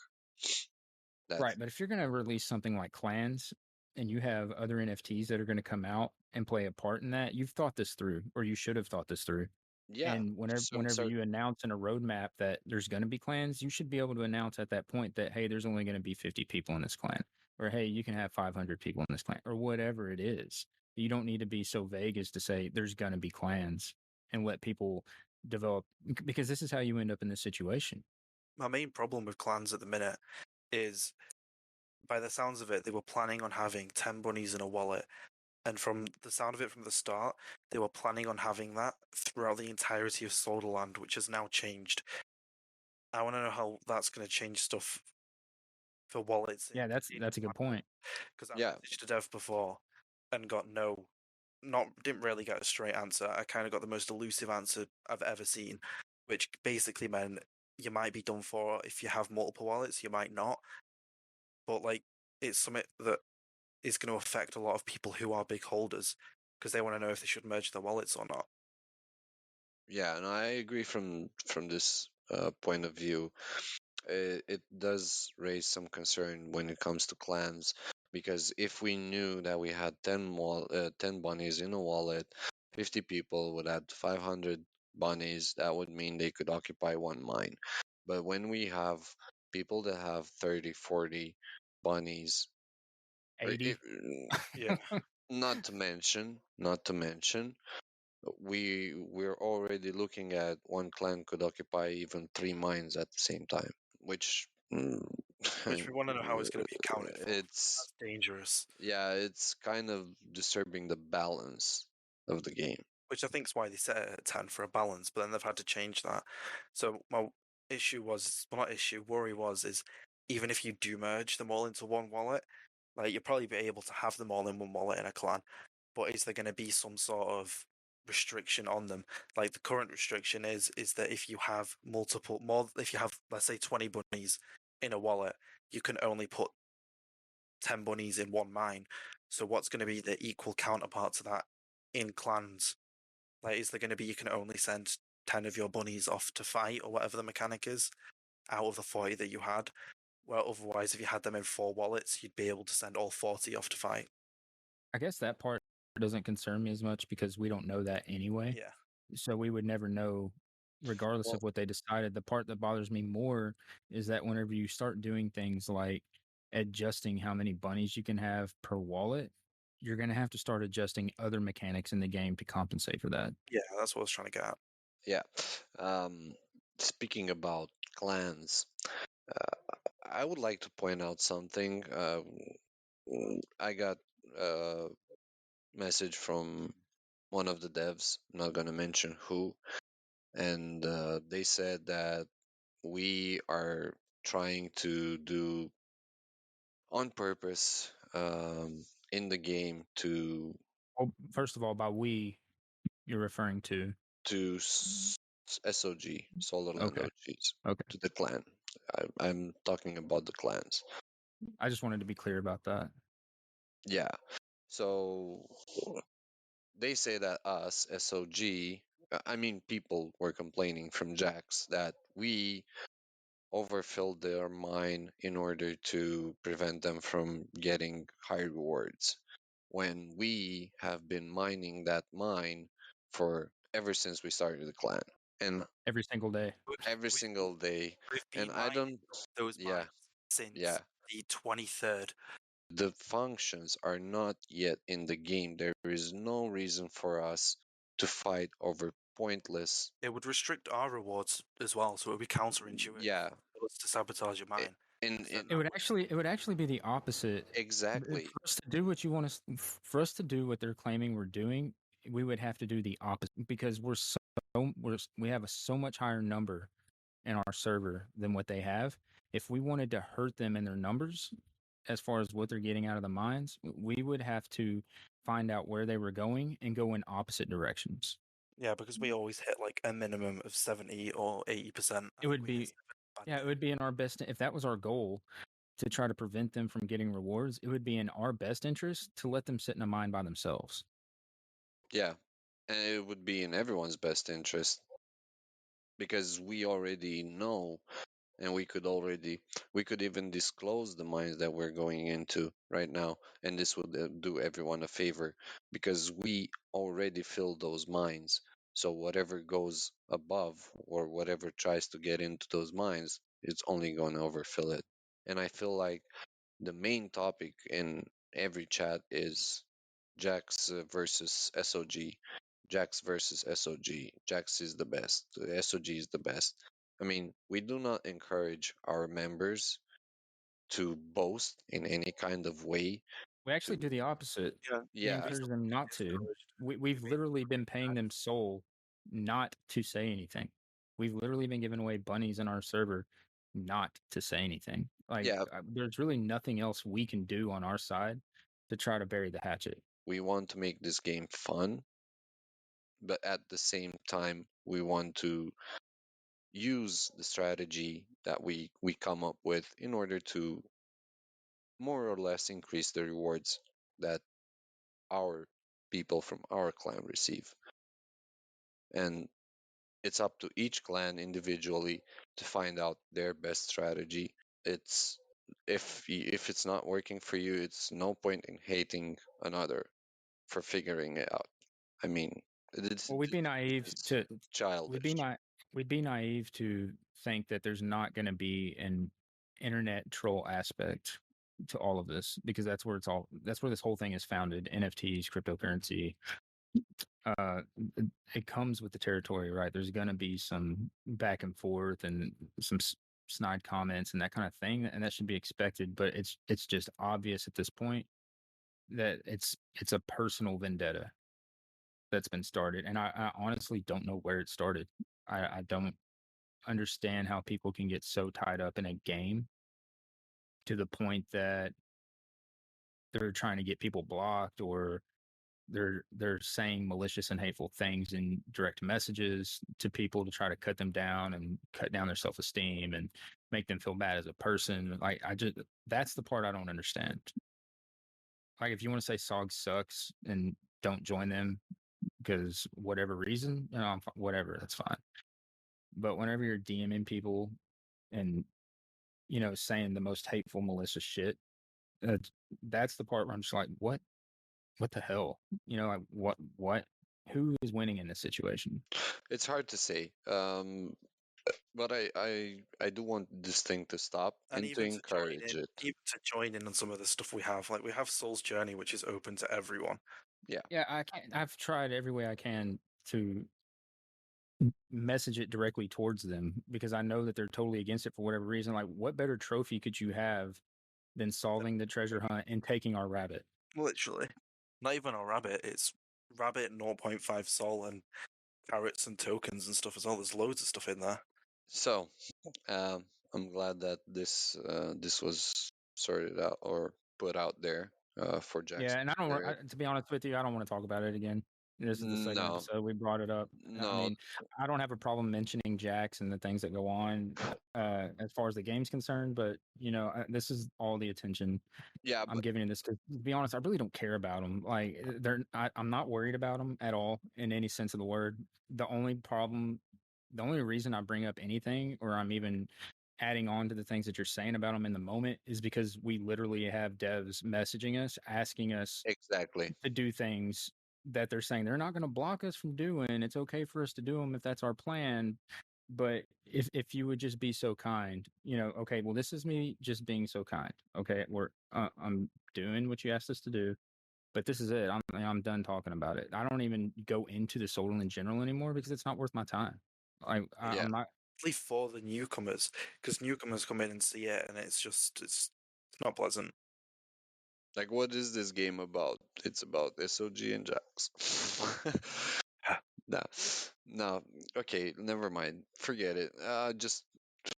That's, Right, but if you're going to release something like clans and you have other NFTs that are going to come out and play a part in that, you've thought this through, or you should have thought this through. yeah, And some whenever sort. you announce in a roadmap that there's going to be clans, you should be able to announce at that point that, hey, there's only going to be 50 people in this clan, or hey, you can have 500 people in this clan, or whatever it is. You don't need to be so vague as to say there's going to be clans and let people develop, because this is how you end up in this situation. My main problem with clans at the minute is, by the sounds of it, they were planning on having 10 bunnies in a wallet. And from the sound of it from the start, they were planning on having that throughout the entirety of Solarland, which has now changed. I want to know how that's going to change stuff for wallets. Yeah, that's a good point. Because I Yeah, messaged a dev before and got didn't really get a straight answer. I kind of got the most elusive answer I've ever seen, which basically meant you might be done for if you have multiple wallets, you might not. But like, it's something that is going to affect a lot of people who are big holders because they want to know if they should merge their wallets or not. yeah, and I agree from this point of view. It does raise some concern when it comes to clans, because if we knew that we had 10 bunnies in a wallet, 50 people would add 500 bunnies, that would mean they could occupy one mine. But when we have people that have 30, 40 bunnies, or 80. Yeah, not to mention, we're already looking at one clan could occupy even 3 mines at the same time, which which we want to know how it's going to be accounted for. it's, That's dangerous. yeah, it's kind of disturbing the balance of the game. Which I think is why they set it at 10 for a balance, but then they've had to change that. So my worry was, is even if you do merge them all into one wallet, like you'll probably be able to have them all in one wallet in a clan, but is there going to be some sort of restriction on them? Like the current restriction is that if you have if you have, let's say, 20 bunnies in a wallet, you can only put 10 bunnies in one mine. So what's going to be the equal counterpart to that in clans? Like, is there going to be, you can only send 10 of your bunnies off to fight or whatever the mechanic is out of the 40 that you had? Well, otherwise, if you had them in 4 wallets, you'd be able to send all 40 off to fight. I guess that part doesn't concern me as much because we don't know that anyway. Yeah. So we would never know regardless Well, of what they decided. The part that bothers me more is that whenever you start doing things like adjusting how many bunnies you can have per wallet, you're going to have to start adjusting other mechanics in the game to compensate for that. Yeah, that's what I was trying to get at. yeah. Speaking about clans, I would like to point out something. I got a message from one of the devs, I'm not going to mention who, and they said that we are trying to do on purpose in the game Well, first of all, by we, you're referring to. to SOG, Solarland Okay. OGs, Okay. to the clan. I'm talking about the clans. I just wanted to be clear about that. Yeah. So they say that us, SOG, I mean, people were complaining from Jax that we overfilled their mine in order to prevent them from getting high rewards. When we have been mining that mine for ever since we started the clan. And Every single day. every We- single day. We've And been I mining don't, those yeah, mines since yeah. the 23rd. The functions are not yet in the game. There is no reason for us to fight over pointless. It would restrict our rewards as well, so it would be counterintuitive Yeah, for us to sabotage your mine. in It would actually be the opposite. exactly. For us to do what you want to, for us to do what they're claiming we're doing, we would have to do the opposite because we have so much higher number in our server than what they have. If we wanted to hurt them in their numbers, as far as what they're getting out of the mines, we would have to find out where they were going and go in opposite directions. Yeah, because we always hit like a minimum of 70 or 80%. It would be, yeah, it would be in our best if that was our goal to try to prevent them from getting rewards. It would be in our best interest to let them sit in a mine by themselves. Yeah, and it would be in everyone's best interest because we already know, and we could even disclose the mines that we're going into right now, and this would do everyone a favor because we already filled those mines. So whatever goes above or whatever tries to get into those mines, it's only going to overfill it. And I feel like the main topic in every chat is Jax versus SOG. Jax versus SOG. Jax is the best. SOG is the best. I mean, we do not encourage our members to boast in any kind of way. We actually To do the opposite. Yeah, We yeah, encourage them not to. We've literally been paying them soul not to say anything. We've literally been giving away bunnies in our server not to say anything. Like, yeah, there's really nothing else we can do on our side to try to bury the hatchet. we want to make this game fun, but at the same time, we want to use the strategy that we come up with in order to more or less increase the rewards that our people from our clan receive. And it's up to each clan individually to find out their best strategy. It's if it's not working for you, it's no point in hating another for figuring it out. I mean, Well, we'd be naive it's to we'd be childish. not we'd be naive to think that there's not going to be an internet troll aspect to all of this because that's where this whole thing is founded. NFTs, cryptocurrency, uh it comes with the territory, right? There's going to be some back and forth and some snide comments and that kind of thing, and that should be expected, but it's just obvious at this point that it's a personal vendetta that's been started, and I honestly don't know where it started. I don't understand how people can get so tied up in a game to the point that they're trying to get people blocked or they're saying malicious and hateful things in direct messages to people to try to cut them down and cut down their self-esteem and make them feel bad as a person. Like, I just that's the part I don't understand. Like, if you want to say SOG sucks and don't join them because whatever reason, whatever, that's fine. But whenever you're DMing people and saying the most hateful, malicious shit, that's the part where I'm just like, what the hell? Like, what? who is winning in this situation? It's hard to say. But I do want this thing to stop And and to encourage it. even to join in on some of the stuff we have. Like we have Soul's Journey, which is open to everyone. Yeah. Yeah, I can't. I've tried every way I can to message it directly towards them because I know that they're totally against it for whatever reason. Like, what better trophy could you have than solving the treasure hunt and taking our rabbit? Literally. Not even a rabbit, it's rabbit 0.5 Soul and carrots and tokens and stuff as well. There's loads of stuff in there. So, I'm glad that this was sorted out or put out there for Yeah, Jackson. and to be honest with you, I don't want to talk about it again. This is the second No, episode we brought it up. I no, mean, I don't have a problem mentioning Jax and the things that go on as far as the game's concerned, but this is all the attention yeah, I'm but giving it this because, to be honest, I really don't care about them. Like I'm not worried about them at all in any sense of the word. The only problem, the only reason I bring up anything or I'm even adding on to the things that you're saying about them in the moment is because we literally have devs messaging us, asking us exactly, to do things that they're saying they're not going to block us from doing. It's okay for us to do them if that's our plan. But if you would just be so kind, okay, well, this is me just being so kind. Okay, I'm doing what you asked us to do, but this is it. I'm done talking about it. I don't even go into the soul in general anymore because it's not worth my time. yeah. I'm not. For the newcomers, because newcomers come in and see it, and it's not pleasant. Like, what is this game about? It's about SOG and Jax. No, no. Okay, never mind. Forget it. Just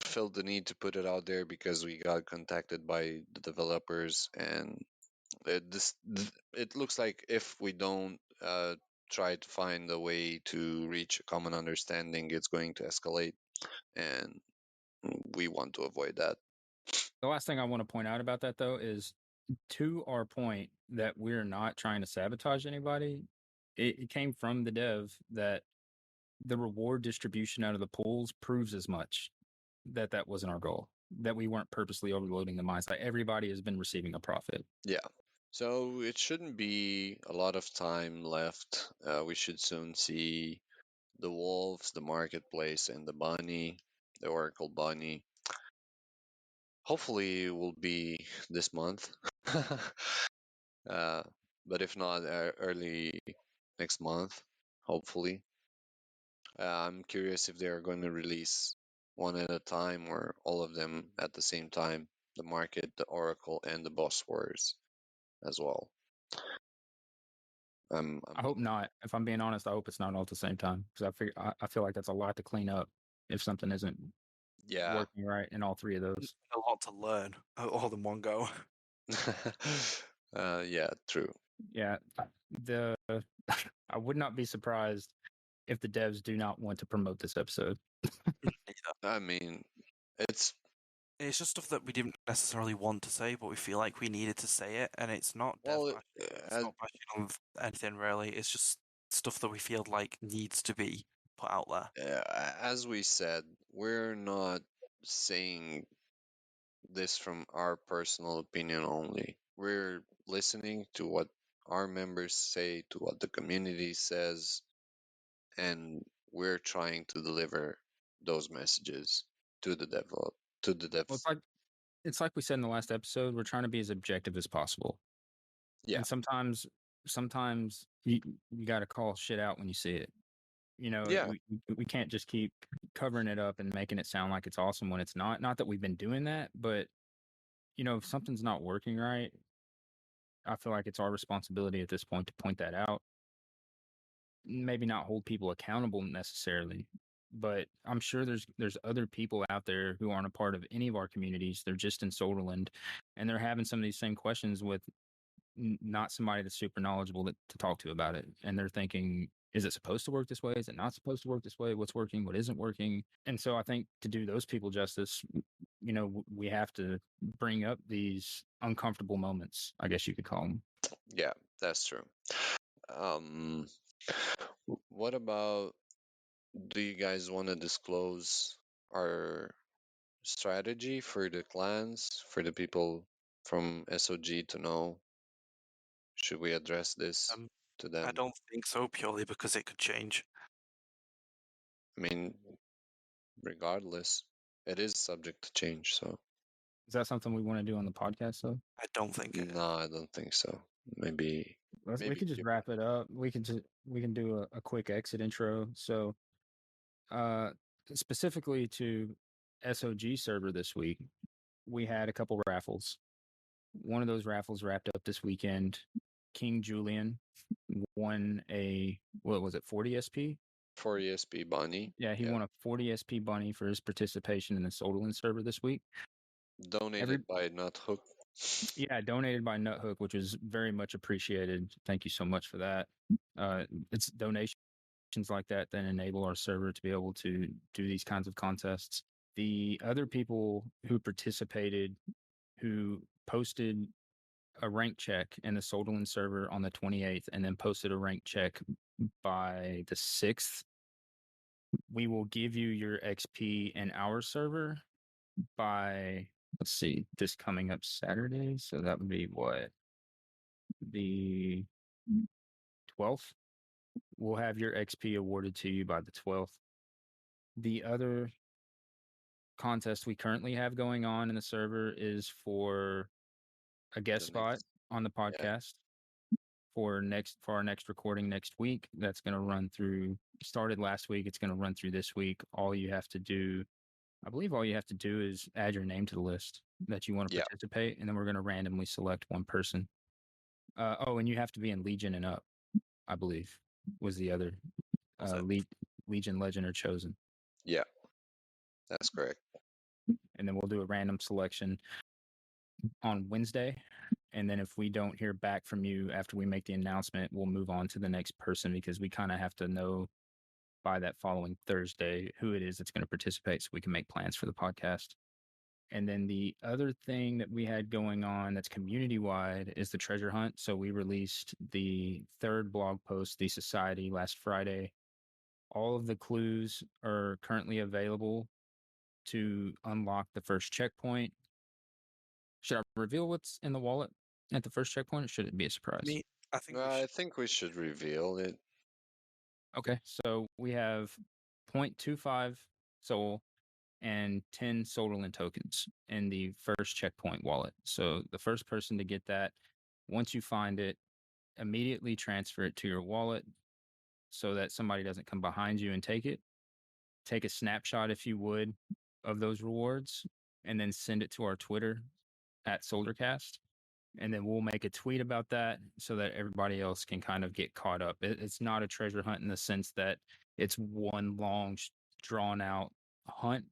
felt the need to put it out there because we got contacted by the developers, and it looks like if we don't try to find a way to reach a common understanding, it's going to escalate, and we want to avoid that. The last thing I want to point out about that though is to our point that we're not trying to sabotage anybody. It came from the dev that the reward distribution out of the pools proves as much that wasn't our goal, that we weren't purposely overloading the mines. Like everybody has been receiving a profit. Yeah. So it shouldn't be a lot of time left. We should soon see the wolves, the marketplace, and the bunny, the oracle bunny. Hopefully, it will be this month. uh, but if not, early next month, hopefully. I'm curious if they're going to release one at a time or all of them at the same time. The market, the oracle, and the boss wars as well. I hope not. If I'm being honest, I hope it's not all at the same time because I feel like that's a lot to clean up if something isn't yeah. working right in all three of those. A lot to learn all in one go. Yeah, true. Yeah, the I would not be surprised if the devs do not want to promote this episode. I mean, it's It's just stuff that we didn't necessarily want to say, but we feel like we needed to say it, and it's not death well, bashing. It's not bashing on anything really. It's just stuff that we feel like needs to be put out there. as we said, we're not saying this from our personal opinion only. We're listening to what our members say, to what the community says, and we're trying to deliver those messages to the develop to the Well, devs. it's like we said in the last episode. We're trying to be as objective as possible, Yeah, and sometimes you got to call shit out when you see it. yeah, We can't just keep covering it up and making it sound like it's awesome when it's not. Not that we've been doing that, but if something's not working right, I feel like it's our responsibility at this point to point that out. Maybe not hold people accountable necessarily, but I'm sure there's other people out there who aren't a part of any of our communities. They're just in Soderland, and they're having some of these same questions with not somebody that's super knowledgeable to talk to about it. And they're thinking, is it supposed to work this way? Is it not supposed to work this way? What's working? What isn't working? And so I think to do those people justice, we have to bring up these uncomfortable moments, I guess you could call them. yeah. That's true. What about? Do you guys want to disclose our strategy for the clans for the people from SOG to know? Should we address this? to I them. don't think so, purely because it could change. I mean, regardless, it is subject to change. So Is that something we want to do on the podcast though? I don't think it. no, I don't think so. Maybe We could just wrap it up. We can do a quick exit intro. So uh specifically to SOG server this week, we had a couple raffles. One of those raffles wrapped up this weekend. King Julian won a, what was it, 40 SP? for ESP Bunny. Yeah, he won a 40 SP bunny for his participation in the Sololin server this week. Donated by Nuthook. Yeah, donated by Nuthook, which was very much appreciated. Thank you so much for that. It's donations like that enable our server to be able to do these kinds of contests. The other people who participated, who posted a rank check in the Sololin server on the 28th and then posted a rank check by the 6th, we will give you your XP in our server by, let's see, this coming up Saturday. So that would be what? The 12th. We'll have your XP awarded to you by the 12th. The other contest we currently have going on in the server is for a guest spot on the podcast for our next recording next week. That's going to run through, started last week, it's going to run through this week. All you have to do, I believe all you have to do is add your name to the list that you want to participate, and then we're going to randomly select one person. And you have to be in Legion and up, I believe, was the other. Legion, Legend, or Chosen. Yeah, that's correct. And then we'll do a random selection on Wednesday. And then if we don't hear back from you after we make the announcement, we'll move on to the next person, because we kind of have to know by that following Thursday who it is that's going to participate so we can make plans for the podcast. And then the other thing that we had going on that's community wide is the treasure hunt. So we released the third blog post, The Society, last Friday. All of the clues are currently available to unlock the first checkpoint. Should I reveal what's in the wallet at the first checkpoint, or should it be a surprise? I think we should reveal it. Okay, so we have 0.25 soul and 10 Sololin tokens in the first checkpoint wallet. So the first person to get that, once you find it, immediately transfer it to your wallet so that somebody doesn't come behind you and take it. Take a snapshot, if you would, of those rewards, and then send it to our Twitter at Soldercast. And then we'll make a tweet about that so that everybody else can kind of get caught up. It's not a treasure hunt in the sense that it's one long, drawn out hunt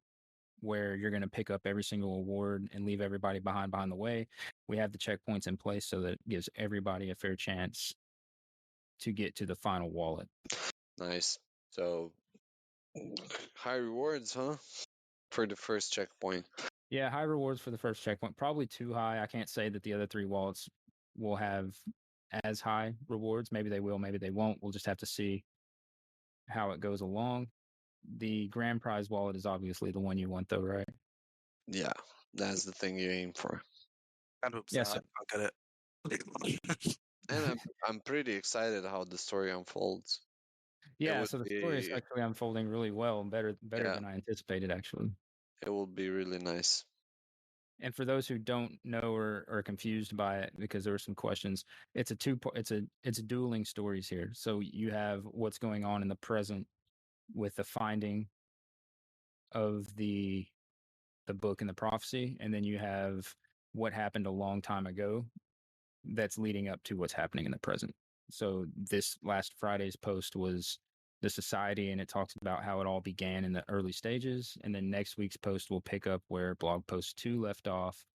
where you're going to pick up every single award and leave everybody behind the way. We have the checkpoints in place so that it gives everybody a fair chance to get to the final wallet. Nice. So high rewards, huh? For the first checkpoint. Yeah, high rewards for the first checkpoint. Probably too high. I can't say that the other three wallets will have as high rewards. Maybe they will, maybe they won't. We'll just have to see how it goes along. The grand prize wallet is obviously the one you want, though, right? Yeah, that's the thing you aim for. I hope so. Yes, I'll get it. And I'm pretty excited how the story unfolds. Yeah, so the story is actually unfolding really well, better than I anticipated, actually. It will be really nice. And for those who don't know or are confused by it, because there were some questions, it's dueling stories here. So you have what's going on in the present with the finding of the book and the prophecy, and then you have what happened a long time ago that's leading up to what's happening in the present. So this last Friday's post was the society, and it talks about how it all began in the early stages. And then next week's post will pick up where blog post 2 left off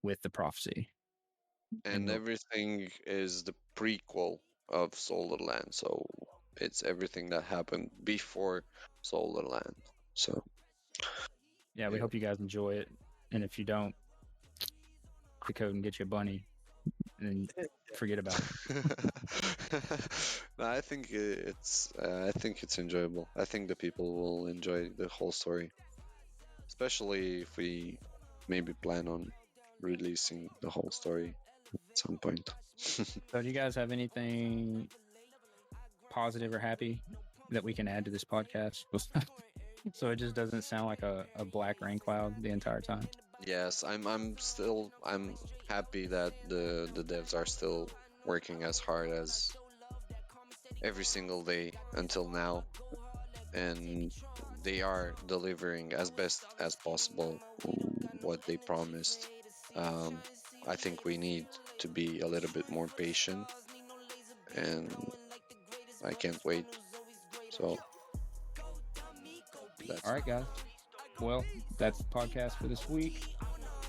with the prophecy. And everything is the prequel of Solarland. So it's everything that happened before Solarland. So yeah, we hope you guys enjoy it. And if you don't, the code and get you a bunny and then forget about it. No, I think it's enjoyable. I think the people will enjoy the whole story, especially if we maybe plan on releasing the whole story at some point. So, do you guys have anything positive or happy that we can add to this podcast? So it just doesn't sound like a black rain cloud the entire time. Yes, I'm happy that the devs are still working as hard as every single day until now, and they are delivering as best as possible what they promised. I think we need to be a little bit more patient, and I can't wait. So that's All right, guys. Well, that's the podcast for this week.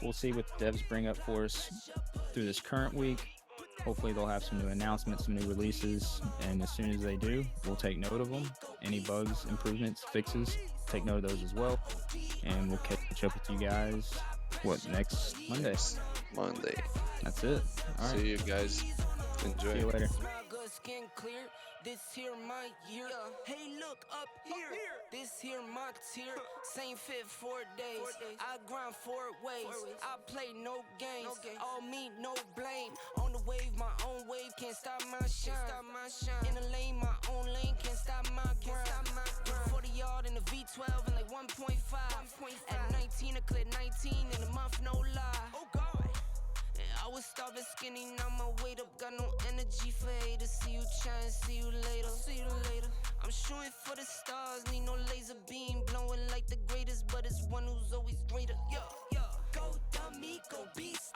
We'll see what the devs bring up for us through this current week. Hopefully, they'll have some new announcements, some new releases, and as soon as they do, we'll take note of them. Any bugs, improvements, fixes, take note of those as well. And we'll catch up with you guys, next Monday? next Monday. That's it. All right. See you guys. Enjoy. See you later. Smile good, skin clear. This here my year. Hey, look up here. This here my tier. Same fit 4 days. I grind 4 ways. I play no games. All me, no blame. On the wave, my own wave. Can't stop my shine. In the lane, my own lane. Can't stop my grind. 40 yard in the V12 and like 1.5. At 19, I cleared 19 in a month, no lie. Oh God. I was starving skinny, now my weight up. Got no energy for haters. See you trying, see you later. I'm shooting for the stars, need no laser beam. Blowing like the greatest, but it's one who's always greater. Go dummy, go beast.